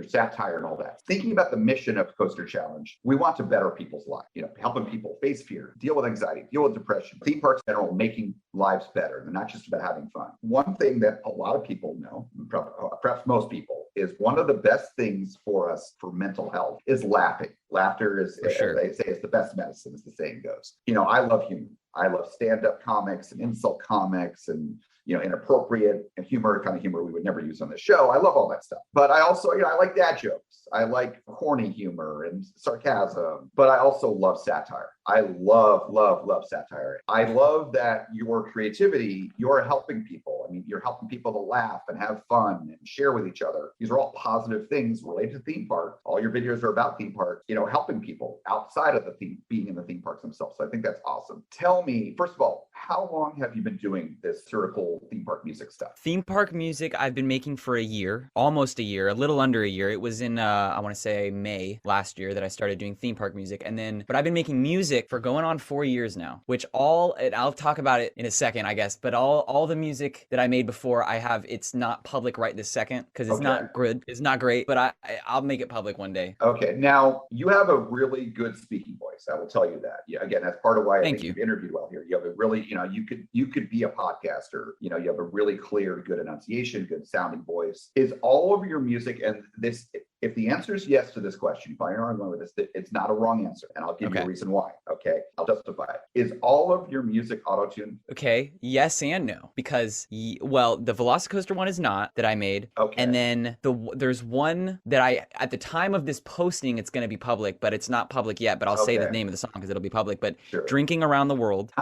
satire and all that. Thinking about the mission of Coaster Challenge, we want to better people's lives, helping people face fear, deal with anxiety, deal with depression, theme parks in general, making lives better. They're not just about having fun. One thing that a lot of people know, perhaps most people, is one of the best things for us for mental health is laughing. Laughter is, they say, it's the best medicine, as the saying goes. I love humor. I love stand-up comics and insult comics and inappropriate and kind of humor we would never use on the show. I love all that stuff. But I also, I like dad jokes. I like corny humor and sarcasm, but I also love satire. I love satire. I love that your creativity, you're helping people. I mean, you're helping people to laugh and have fun and share with each other. These are all positive things related to theme parks. All your videos are about theme parks, helping people outside of being in the theme parks themselves. So I think that's awesome. Tell me, first of all, how long have you been doing this satirical theme park music stuff? Theme park music I've been making for a year, almost a year, a little under a year. It was in, I want to say May last year that I started doing theme park music. But I've been making music for going on 4 years now, and I'll talk about it in a second, I guess, but all the music that I made before it's not public right this second because it's not good. It's not great, but I'll make it public one day. Okay. Now you have a really good speaking voice. I will tell you that. Yeah. Again, that's part of why I think you've interviewed well here. You have a really, you could be a podcaster. You have a really clear, good enunciation, good sounding voice. Is all of your music, and this, if the answer is yes to this question, you probably aren't going with this, it's not a wrong answer. And I'll give you a reason why. Okay. I'll justify it. Is all of your music auto-tuned? Okay. Yes and no. Because, the Velocicoaster one is not that I made. Okay. And then there's one that at the time of this posting, it's going to be public, but it's not public yet. But I'll say the name of the song because it'll be public. But Drinking Around the World,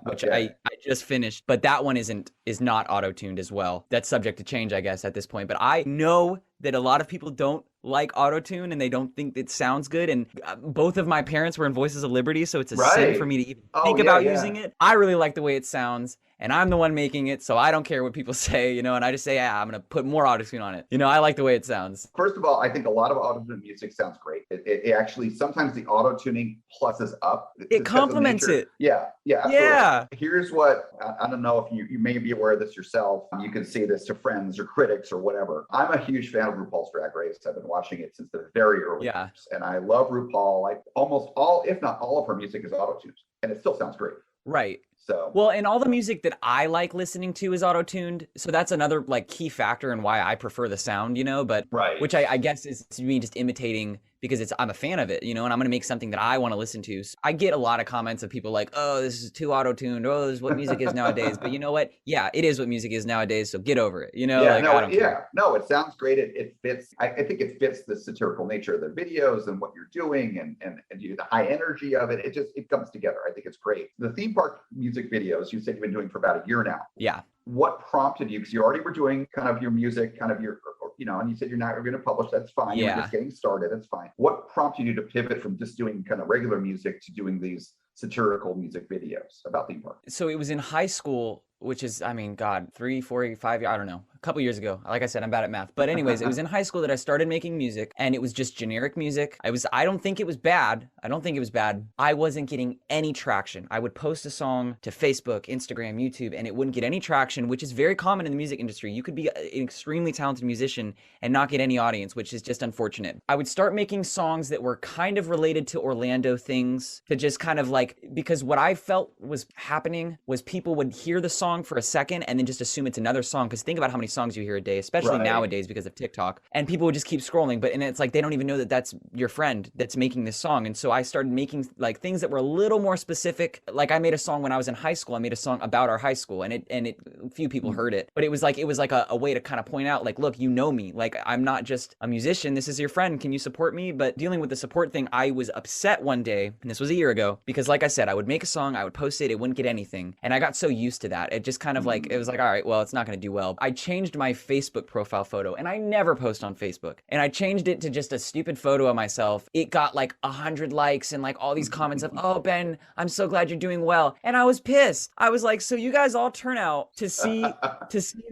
which I just finished. But that one is not auto-tuned as well. That's subject to change, I guess, at this point. But I know that a lot of people don't like auto-tune and they don't think it sounds good. And both of my parents were in Voices of Liberty, so it's a sin for me to even think about using it. I really like the way it sounds, and I'm the one making it, so I don't care what people say, and I just say, I'm going to put more auto-tune on it. I like the way it sounds. First of all, I think a lot of auto-tune music sounds great. It actually, sometimes the auto-tuning pluses up. It complements it. Yeah. Here's what, I don't know if you may be aware of this yourself. You can say this to friends or critics or whatever. I'm a huge fan of RuPaul's Drag Race. I've been watching it since the very early years, and I love RuPaul. Almost all, if not all of her music is auto-tuned, and it still sounds great. Right. So and all the music that I like listening to is auto-tuned. So that's another key factor in why I prefer the sound, but which I guess is me just imitating because I'm a fan of it, and I'm going to make something that I want to listen to. So I get a lot of comments of people like, oh, this is too auto-tuned. Oh, this is what music is nowadays. But you know what? Yeah, it is what music is nowadays. So get over it. No, it sounds great. It fits. I think it fits the satirical nature of the videos and what you're doing and the high energy of it. It comes together. I think it's great. The theme park music videos, you said you've been doing for about a year now. Yeah. What prompted you? Because you already were doing kind of your music, kind of your, and you said you're not going to publish. That's fine. You're just getting started. That's fine. What prompted you to pivot from just doing kind of regular music to doing these satirical music videos about theme park? So it was in high school, which is, 3, 4, 5 years, I don't know. A couple years ago. Like I said, I'm bad at math. But anyways, it was in high school that I started making music, and it was just generic music. I don't think it was bad. I wasn't getting any traction. I would post a song to Facebook, Instagram, YouTube, and it wouldn't get any traction, which is very common in the music industry. You could be an extremely talented musician and not get any audience, which is just unfortunate. I would start making songs that were kind of related to Orlando things, to just kind of because what I felt was happening was people would hear the song for a second and then just assume it's another song. Because think about how many songs you hear a day, especially nowadays because of TikTok, and people would just keep scrolling, and it's they don't even know that that's your friend that's making this song. And so I started making things that were a little more specific. I made a song when I was in high school. I made a song about our high school, and a few people heard it, but it was a way to kind of point out look, me, I'm not just a musician, this is your friend, can you support me? But dealing with the support thing, I was upset one day, and this was a year ago, because like I said, I would make a song, I would post it wouldn't get anything, and I got so used to that, it just kind of it was all right, well, it's not going to do well. I changed my Facebook profile photo, and I never post on Facebook, and I changed it to just a stupid photo of myself. It got 100 likes and all these comments of, oh, Ben, I'm so glad you're doing well. And I was pissed. I was like, so you guys all turn out to see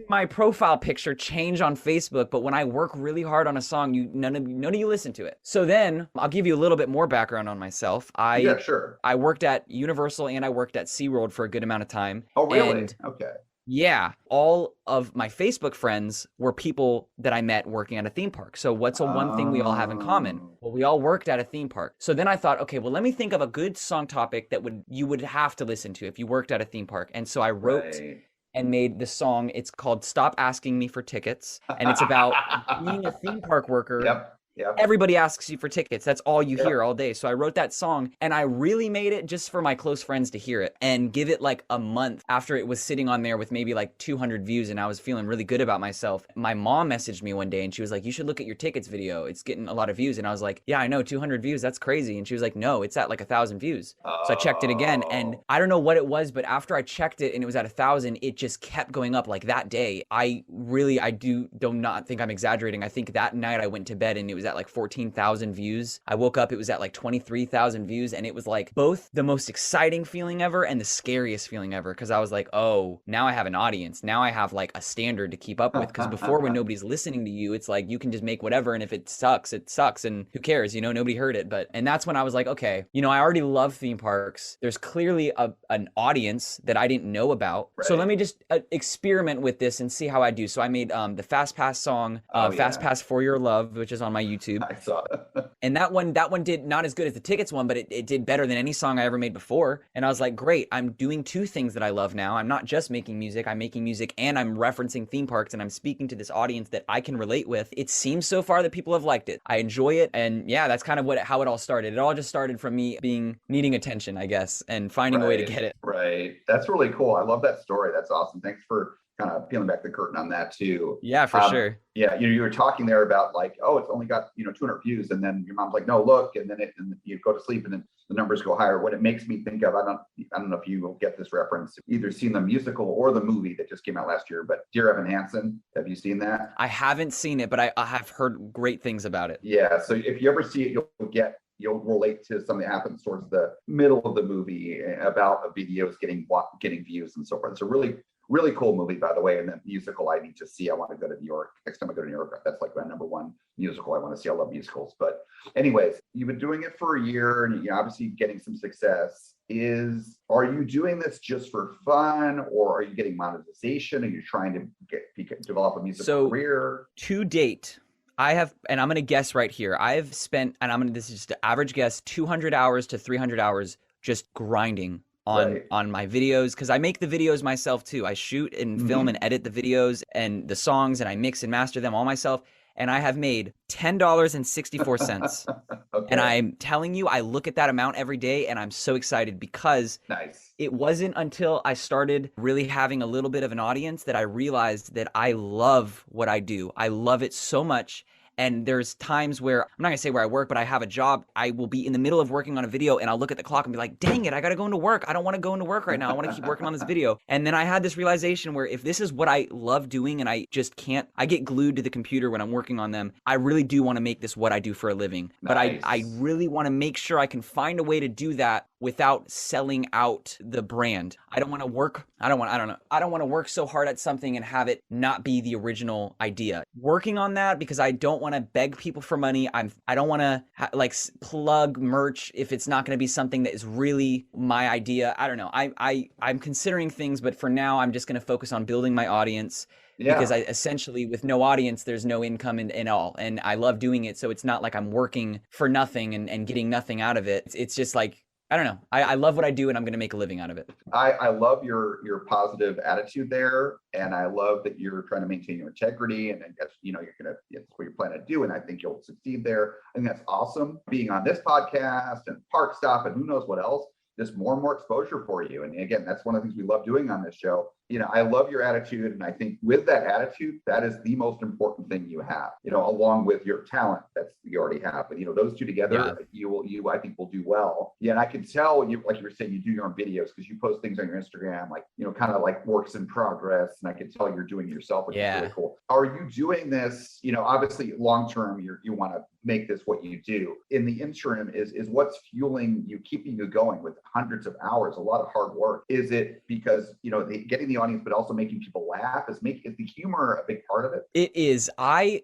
my profile picture change on Facebook, but when I work really hard on a song, none of you listen to it. So then I'll give you a little bit more background on myself. I worked at Universal and I worked at SeaWorld for a good amount of time. Oh, really? Okay. Yeah, all of my Facebook friends were people that I met working at a theme park. So what's one thing we all have in common? Well, we all worked at a theme park. So then I thought, okay, well, let me think of a good song topic that you would have to listen to if you worked at a theme park. And so I wrote and made the song. It's called Stop Asking Me for Tickets. And it's about being a theme park worker. Yep. Everybody asks you for tickets. That's all you hear all day. So I wrote that song, and I really made it just for my close friends to hear it and give it a month after it was sitting on there with maybe 200 views, and I was feeling really good about myself. My mom messaged me one day and she was like, you should look at your tickets video. It's getting a lot of views. And I was like, yeah, I know, 200 views. That's crazy. And she was like, no, it's at 1,000 views. So I checked it again, and I don't know what it was, but after I checked it and it was at 1,000, it just kept going up that day. I do not think I'm exaggerating. I think that night I went to bed and it was was at like 14,000 views. I woke up, it was at like 23,000 views, and it was like both the most exciting feeling ever and the scariest feeling ever, because I was like, oh, now I have an audience. Now I have like a standard to keep up with, because before, when nobody's listening to you, it's like you can just make whatever, and if it sucks, and who cares? Nobody heard it. And that's when I was like, okay, I already love theme parks. There's clearly an audience that I didn't know about. Right. So let me just experiment with this and see how I do. So I made the Fast Pass song, Fast Pass For Your Love, which is on my YouTube. I saw it. And that one did not as good as the Tickets one, but it did better than any song I ever made before. And I was like, great, I'm doing two things that I love now. I'm not just making music, I'm making music and I'm referencing theme parks, and I'm speaking to this audience that I can relate with. It seems so far that people have liked it. I enjoy it. And yeah, that's kind of how it all started. It all just started from me needing attention, I guess, and finding a way to get it. Right. That's really cool. I love that story. That's awesome. Thanks for kind of peeling back the curtain on that too. Yeah, for sure. Yeah, you were talking there about like, oh, it's only got 200 views, and then your mom's like, no, look, and then you go to sleep, and then the numbers go higher. What it makes me think of, I don't know if you will get this reference, either seen the musical or the movie that just came out last year, but Dear Evan Hansen, have you seen that? I haven't seen it, but I have heard great things about it. Yeah, so if you ever see it, you'll relate to something that happens towards the middle of the movie about videos getting views and so forth. It's a really cool movie, by the way, and the musical I need to see. I want to go to New York. Next time I go to New York, that's like my number one musical I want to see. I love musicals. But anyways, you've been doing it for a year, and you're obviously getting some success. Are you doing this just for fun, or are you getting monetization? Are you trying to develop a musical career? To date, I have, and I'm going to guess right here, I've spent, and this is just an average guess, 200 hours to 300 hours just grinding on my videos, because I make the videos myself too. I shoot and film and edit the videos and the songs, and I mix and master them all myself. And I have made $10.64. Okay. And I'm telling you, I look at that amount every day, and I'm so excited, because it wasn't until I started really having a little bit of an audience that I realized that I love what I do. I love it so much. And there's times where, I'm not gonna say where I work, but I have a job. I will be in the middle of working on a video, and I'll look at the clock and be like, dang it, I gotta go into work. I don't wanna go into work right now. I wanna keep working on this video. And then I had this realization where if this is what I love doing, and I just can't, I get glued to the computer when I'm working on them, I really do wanna make this what I do for a living. But I really wanna make sure I can find a way to do that without selling out the brand. I don't want to work so hard at something and have it not be the original idea. Working on that, because I don't want to beg people for money. I don't want to plug merch if it's not going to be something that is really my idea. I don't know. I'm considering things, but for now I'm just going to focus on building my audience. Yeah. Because I essentially, with no audience, there's no income in all. And I love doing it. So it's not like I'm working for nothing and getting nothing out of it. It's just like, I don't know. I love what I do, and I'm going to make a living out of it. I love your positive attitude there, and I love that you're trying to maintain your integrity, and that's it's what you're planning to do, and I think you'll succeed there. I think that's awesome. Being on this podcast and Park Stop and who knows what else, just more and more exposure for you. And again, that's one of the things we love doing on this show. I love your attitude, and I think with that attitude, that is the most important thing you have, along with your talent that's you already have. But those two together, you I think will do well. Yeah, and I can tell like you were saying, you do your own videos because you post things on your Instagram, like kind of like works in progress, and I can tell you're doing it yourself, which is really cool. Are you doing this? Obviously long term, you want to make this what you do. In the interim, is what's fueling you, keeping you going with hundreds of hours, a lot of hard work? Is it because getting the audience, but also making people laugh? Is the humor a big part of it? It is.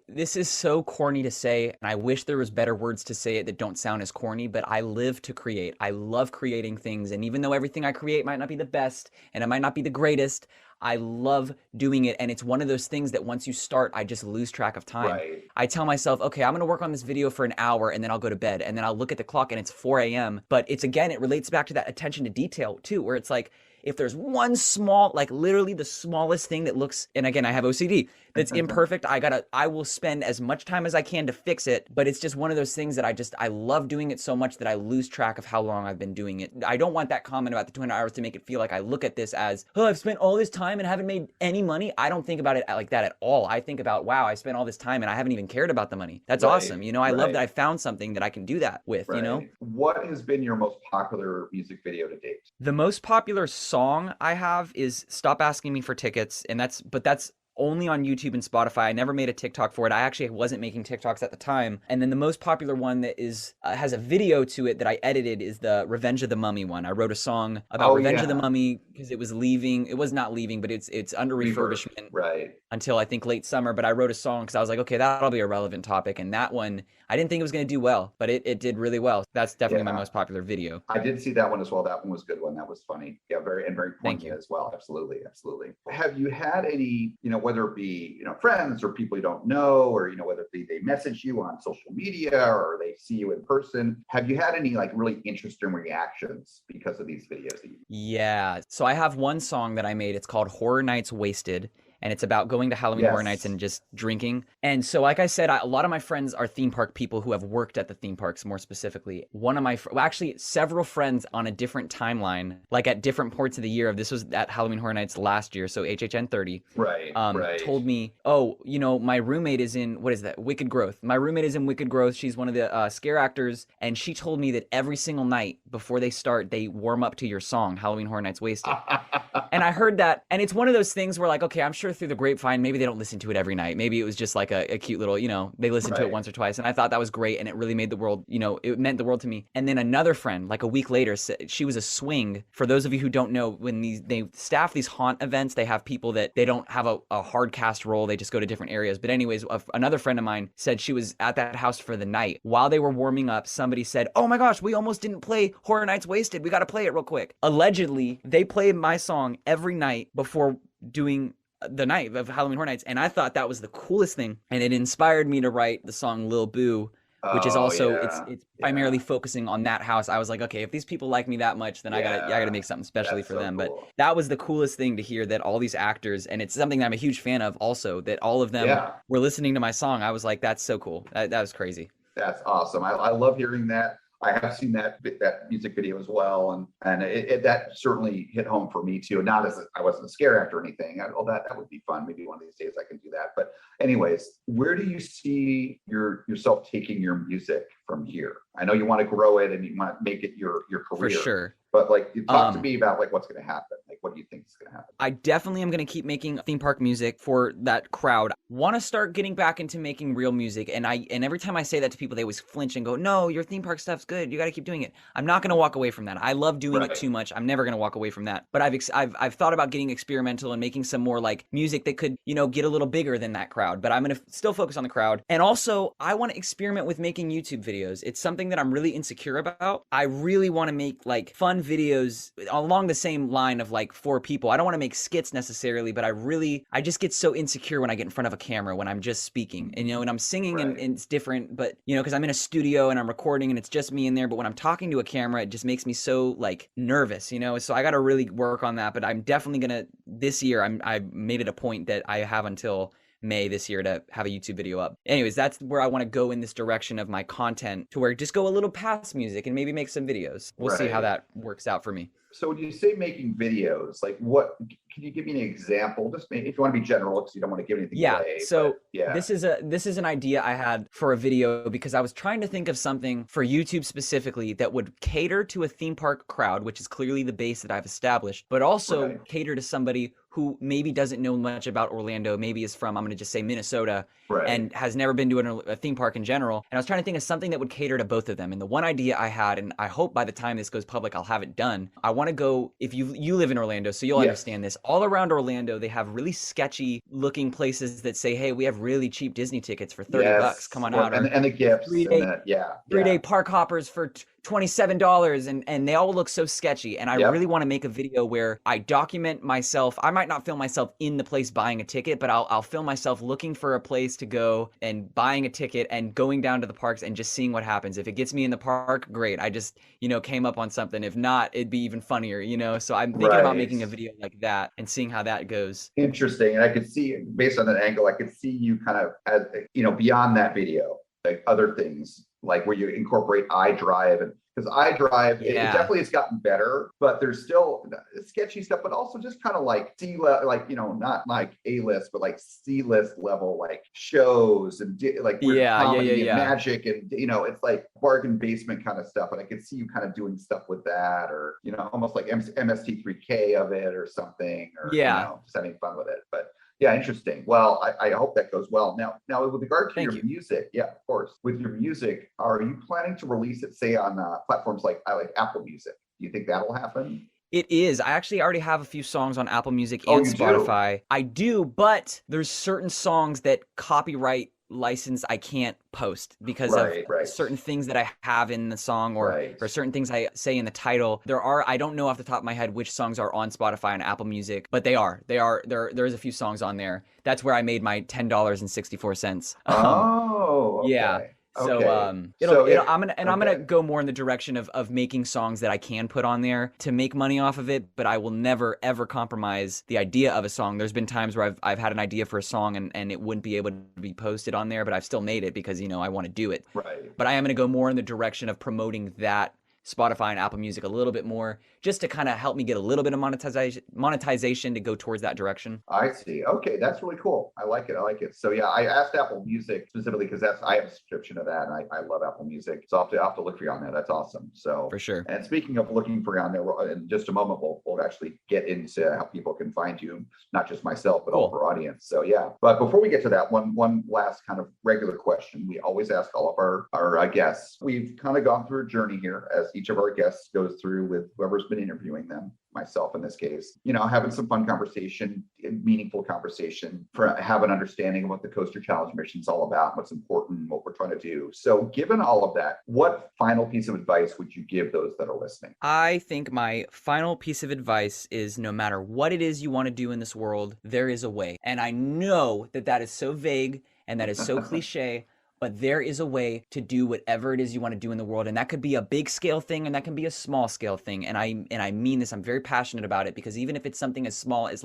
This is so corny to say, and I wish there was better words to say it that don't sound as corny, but I live to create. I love creating things, and even though everything I create might not be the best, and it might not be the greatest, I love doing it. And it's one of those things that once you start, I just lose track of time. Right. I tell myself, okay, I'm going to work on this video for an hour, and then I'll go to bed, and then I'll look at the clock and it's 4 a.m. But it relates back to that attention to detail too, where it's like, if there's one small, like literally the smallest thing that looks, and again, I have OCD, that's imperfect, I will spend as much time as I can to fix it. But it's just one of those things that I love doing it so much that I lose track of how long I've been doing it. I don't want that comment about the 200 hours to make it feel like I look at this as, oh, I've spent all this time and haven't made any money. I don't think about it like that at all. I think about, wow, I spent all this time and I haven't even cared about the money. That's awesome. I love that I found something that I can do that with, What has been your most popular music video to date? The most popular song I have is Stop Asking Me for Tickets, and that's only on YouTube and Spotify. I never made a TikTok for it. I actually wasn't making TikToks at the time. And then the most popular one that is has a video to it that I edited is the Revenge of the Mummy one. I wrote a song about Revenge of the Mummy because it was leaving. It was not leaving, but it's under refurbishment until I think late summer. But I wrote a song because I was like, okay, that'll be a relevant topic. And that one, I didn't think it was going to do well, but it did really well. That's definitely my most popular video. I did see that one as well. That one was a good one. That was funny. Yeah, very poignant as well. Absolutely. Have you had any, whether it be, friends or people you don't know, or, whether it be they message you on social media or they see you in person, have you had any like really interesting reactions because of these videos? Yeah. So I have one song that I made. It's called Horror Nights Wasted. And it's about going to Halloween Horror Nights and just drinking. And so, like I said, a lot of my friends are theme park people who have worked at the theme parks more specifically. One of my, actually several friends on a different timeline, like at different points of the year, this was at Halloween Horror Nights last year, so HHN 30, told me, my roommate is in, what is that, Wicked Growth. My roommate is in Wicked Growth. She's one of the scare actors. And she told me that every single night before they start, they warm up to your song, Halloween Horror Nights Wasted. And I heard that. And it's one of those things where like, okay, I'm sure through the grapevine, maybe they don't listen to it every night. Maybe it was just like a cute little, they listened to it once or twice. And I thought that was great. And it really made the world, it meant the world to me. And then another friend, like a week later, she was a swing. For those of you who don't know, when they staff these haunt events, they have people that they don't have a hard cast role. They just go to different areas. But anyways, another friend of mine said she was at that house for the night. While they were warming up, somebody said, oh my gosh, we almost didn't play Horror Nights Wasted. We got to play it real quick. Allegedly, they played my song every night before doing the night of Halloween Horror Nights, and I thought that was the coolest thing, and it inspired me to write the song Lil Boo, which is also it's primarily focusing on that house. I was like, okay, if these people like me that much, then I gotta make something specially for them. Cool. But that was the coolest thing to hear, that all these actors, and it's something that I'm a huge fan of also, that all of them were listening to my song. I was like, that's so cool. That was crazy. That's awesome. I love hearing that. I have seen that music video as well, and that certainly hit home for me too. Not as I wasn't a scare actor or anything. That would be fun. Maybe one of these days I can do that. But anyways, where do you see yourself taking your music from here? I know you want to grow it and you want to make it your career. For sure. But like, you talk to me about like what's going to happen. Like, what do you think is going to happen? I definitely am going to keep making theme park music for that crowd. Want to start getting back into making real music, and every time I say that to people, they always flinch and go, "No, your theme park stuff's good. You got to keep doing it." I'm not going to walk away from that. I love doing it too much. I'm never going to walk away from that. But I've thought about getting experimental and making some more like music that could get a little bigger than that crowd. But I'm going to still focus on the crowd, and also I want to experiment with making YouTube videos. It's something that I'm really insecure about. I really want to make like fun videos along the same line of like 4 people. I don't want to make skits necessarily, but I just get so insecure when I get in front of a camera when I'm just speaking, and and I'm singing and it's different, but because I'm in a studio and I'm recording and it's just me in there. But when I'm talking to a camera, it just makes me so like nervous, so I got to really work on that. But I'm definitely gonna, this year, I made it a point that I have until May this year to have a YouTube video up. Anyways, that's where I want to go in this direction of my content, to where just go a little past music and maybe make some videos. We'll see how that works out for me. So when you say making videos, like what, can you give me an example? Just maybe, if you want to be general, because you don't want to give anything away. So this is an idea I had for a video, because I was trying to think of something for YouTube specifically that would cater to a theme park crowd, which is clearly the base that I've established, but also cater to somebody who maybe doesn't know much about Orlando, maybe is from, I'm going to just say Minnesota, and has never been to a theme park in general. And I was trying to think of something that would cater to both of them. And the one idea I had, and I hope by the time this goes public, I'll have it done. I want to go, if you live in Orlando, so you'll understand this. All around Orlando, they have really sketchy looking places that say, hey, we have really cheap Disney tickets for $30. Come on out. And the gifts. 3-day park hoppers for $27, and they all look so sketchy. And I really want to make a video where I document myself. I might not film myself in the place buying a ticket, but I'll film myself looking for a place to go and buying a ticket and going down to the parks and just seeing what happens. If it gets me in the park, great. I just, came up on something. If not, it'd be even funnier, So I'm thinking about making a video like that and seeing how that goes. Interesting. And I could see, based on that angle, I could see you kind of, as beyond that video, like other things, like where you incorporate iDrive, and because iDrive, it definitely has gotten better, but there's still sketchy stuff, but also just kind of like not like A-list, but like C-list level, like shows and like comedy and magic, and it's like bargain basement kind of stuff. And I could see you kind of doing stuff with that, or almost like MST3K of it or something, or just having fun with it. But Yeah, interesting. Well, I hope that goes well. Now with regard to Thank your you. music, yeah, of course. With your music, are you planning to release it, say, on platforms like Apple Music? Do you think that'll happen? It is. I actually already have a few songs on Apple Music Oh, and you do? Spotify. I do, but there's certain songs that copyright license I can't post because Right, of right. certain things that I have in the song Right. or certain things I say in the title. I don't know off the top of my head which songs are on Spotify and Apple Music, but there's a few songs on there. That's where I made my $10.64. Oh, okay. Yeah. So So I'm gonna go more in the direction of making songs that I can put on there to make money off of it, but I will never ever compromise the idea of a song. There's been times where I've had an idea for a song and it wouldn't be able to be posted on there, but I've still made it because I want to do it. Right. But I am gonna go more in the direction of promoting that Spotify and Apple Music a little bit more, just to kind of help me get a little bit of monetization to go towards that direction. I see. Okay, that's really cool. I like it. So yeah, I asked Apple Music specifically because I have a subscription to that, and I love Apple Music. So I'll have to look for you on there. That's awesome. So For sure. And speaking of looking for you on there, in just a moment we'll actually get into how people can find you, not just myself, but all of our audience. So yeah. But before we get to that, one last kind of regular question we always ask all of our guests. We've kind of gone through a journey here as each of our guests goes through with whoever's been interviewing them, myself in this case, having some fun conversation, meaningful conversation, for have an understanding of what the Coaster Challenge mission is all about, what's important, what we're trying to do. So given all of that, what final piece of advice would you give those that are listening? I think my final piece of advice is no matter what it is you want to do in this world, there is a way. And I know that is so vague and that is so cliche, but there is a way to do whatever it is you want to do in the world. And that could be a big scale thing and that can be a small scale thing. And I mean this, I'm very passionate about it, because even if it's something as small as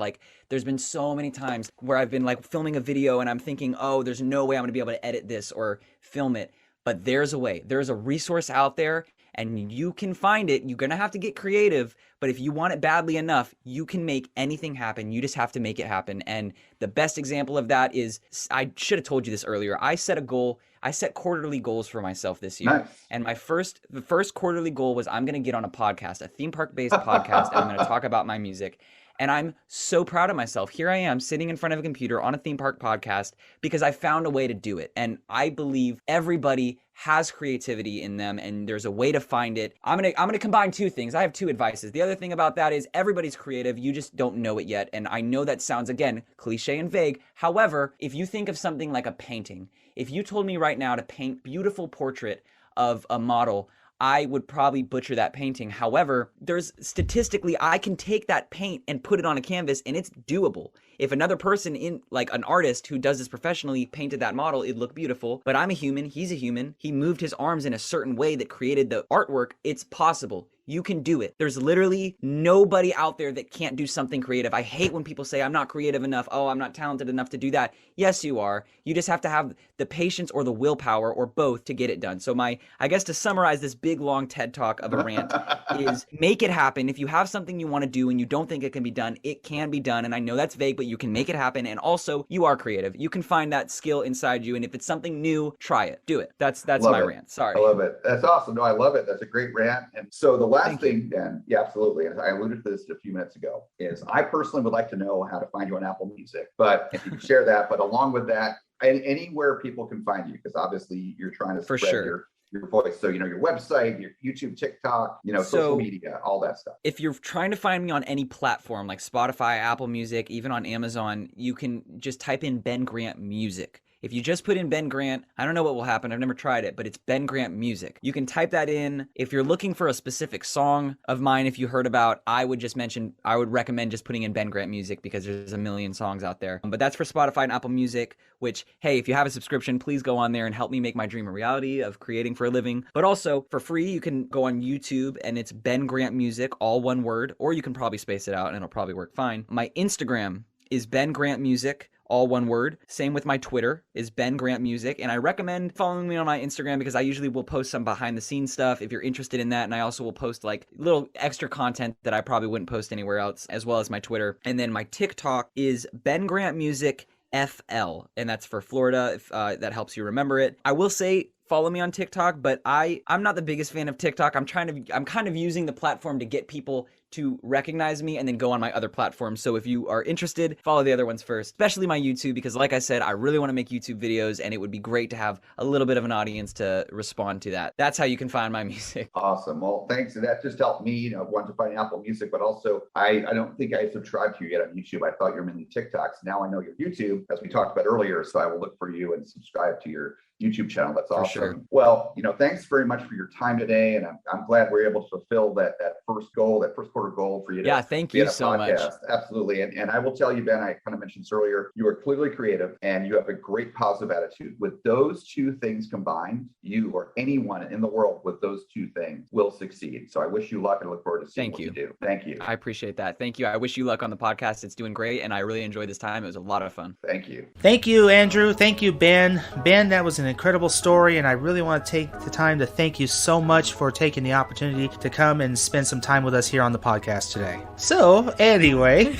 there's been so many times where I've been filming a video and I'm thinking, oh, there's no way I'm going to be able to edit this or film it. But there's a way. There's a resource out there and you can find it. You're going to have to get creative, but if you want it badly enough, you can make anything happen. You just have to make it happen. And the best example of that is, I should have told you this earlier. I set a goal. I set quarterly goals for myself this year. Nice. And the first quarterly goal was I'm going to get on a podcast, a theme park based podcast, and I'm going to talk about my music. And I'm so proud of myself. Here I am sitting in front of a computer on a theme park podcast because I found a way to do it. And I believe everybody has creativity in them and there's a way to find it. I'm gonna combine two things. I have two advices. The other thing about that is everybody's creative. You just don't know it yet. And I know that sounds, again, cliche and vague. However, if you think of something like a painting, if you told me right now to paint beautiful portrait of a model, I would probably butcher that painting. However, statistically, I can take that paint and put it on a canvas and it's doable. If another person an artist who does this professionally painted that model, it'd look beautiful. But I'm a human, he's a human. He moved his arms in a certain way that created the artwork. It's possible. You can do it. There's literally nobody out there that can't do something creative. I hate when people say, I'm not creative enough. Oh, I'm not talented enough to do that. Yes, you are. You just have to have the patience or the willpower or both to get it done. So I guess to summarize this big, long TED talk of a rant is make it happen. If you have something you want to do and you don't think it can be done, it can be done. And I know that's vague, but you can make it happen. And also, you are creative. You can find that skill inside you. And if it's something new, try it. Do it. That's my rant. Sorry. I love it. That's awesome. No, I love it. That's a great rant. And so the last thing, Dan, yeah, absolutely, and I alluded to this a few minutes ago, is I personally would like to know how to find you on Apple Music. But if you can share that, but along with that, anywhere people can find you, because obviously you're trying to spread your voice. So, your website, your YouTube, TikTok, social media, all that stuff. If you're trying to find me on any platform like Spotify, Apple Music, even on Amazon, you can just type in Ben Grant Music. If you just put in Ben Grant, I don't know what will happen. I've never tried it, but it's Ben Grant Music. You can type that in. If you're looking for a specific song of mine, if you heard about, I would recommend just putting in Ben Grant Music because there's a million songs out there. But that's for Spotify and Apple Music, which, hey, if you have a subscription, please go on there and help me make my dream a reality of creating for a living. But also, for free, you can go on YouTube and it's Ben Grant Music, all one word, or you can probably space it out and it'll probably work fine. My Instagram is Ben Grant Music, all one word. Same with my Twitter is Ben Grant Music. And I recommend following me on my Instagram because I usually will post some behind the scenes stuff if you're interested in that. And I also will post little extra content that I probably wouldn't post anywhere else, as well as my Twitter. And then my TikTok is Ben Grant Music FL, and that's for Florida, if that helps you remember it. I will say follow me on TikTok, but I'm not the biggest fan of TikTok. I'm kind of using the platform to get people to recognize me and then go on my other platforms. So if you are interested, follow the other ones first, especially my YouTube, because like I said, I really want to make YouTube videos and it would be great to have a little bit of an audience to respond to that. That's how you can find my music. Awesome. Well, thanks. And that just helped me, want to find Apple Music, but also I don't think I subscribed to you yet on YouTube. I thought you were mainly TikToks. Now I know your YouTube, as we talked about earlier, so I will look for you and subscribe to your YouTube channel. That's awesome. Sure. Well, thanks very much for your time today. And I'm glad we're able to fulfill that first quarter goal for you. Thank you so much. Absolutely. And I will tell you, Ben, I kind of mentioned this earlier, you are clearly creative and you have a great positive attitude. With those two things combined, you or anyone in the world with those two things will succeed. So I wish you luck and look forward to seeing what you do. Thank you. I appreciate that. Thank you. I wish you luck on the podcast. It's doing great. And I really enjoyed this time. It was a lot of fun. Thank you. Thank you, Andrew. Thank you, Ben. Ben, that was an incredible story, and I really want to take the time to thank you so much for taking the opportunity to come and spend some time with us here on the podcast today. So, anyway,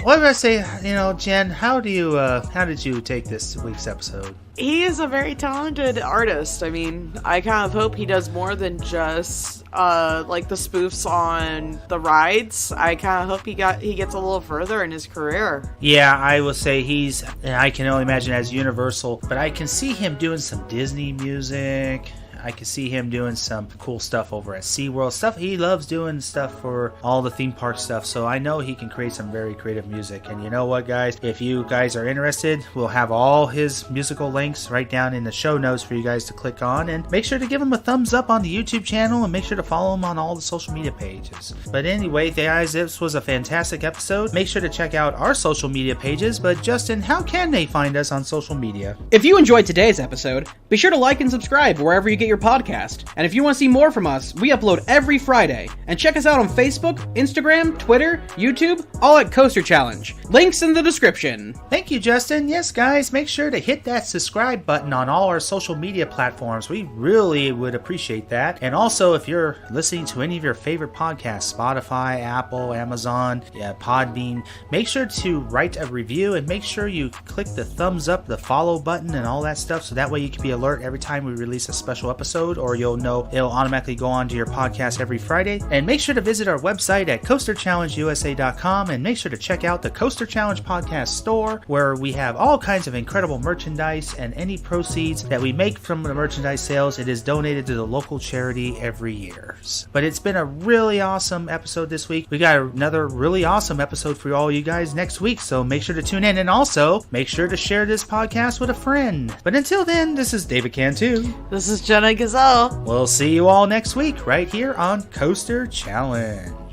what did I say? Jen, how did you take this week's episode? He is a very talented artist. I mean, I kind of hope he does more than just like the spoofs on the rides. I kind of hope he gets a little further in his career. Yeah, I will say I can only imagine as Universal, but I can see him doing some Disney music. I can see him doing some cool stuff over at SeaWorld. Stuff he loves doing stuff for all the theme park stuff. So I know he can create some very creative music. And you know what, guys? If you guys are interested, we'll have all his musical links right down in the show notes for you guys to click on. And make sure to give him a thumbs up on the YouTube channel and make sure to follow him on all the social media pages. But anyway, guys, this was a fantastic episode. Make sure to check out our social media pages. But Justin, how can they find us on social media? If you enjoyed today's episode, be sure to like and subscribe wherever you get your podcast. And if you want to see more from us, we upload every Friday. And check us out on Facebook, Instagram, Twitter, YouTube, all at Coaster Challenge. Links in the description. Thank you, Justin. Yes, guys, make sure to hit that subscribe button on all our social media platforms. We really would appreciate that. And also, if you're listening to any of your favorite podcasts, Spotify, Apple, Amazon, Podbean, make sure to write a review and make sure you click the thumbs up, the follow button, and all that stuff, so that way you can be alert every time we release a special episode, or you'll know it'll automatically go on to your podcast every Friday. And make sure to visit our website at coasterchallengeusa.com and make sure to check out the Coaster Challenge Podcast store, where we have all kinds of incredible merchandise, and any proceeds that we make from the merchandise sales, it is donated to the local charity every year. But it's been a really awesome episode this week. We got another really awesome episode for all you guys next week, so make sure to tune in, and also make sure to share this podcast with a friend. But until then, this is David Cantu. This is Jenna Gazelle. We'll see you all next week right here on Coaster Challenge.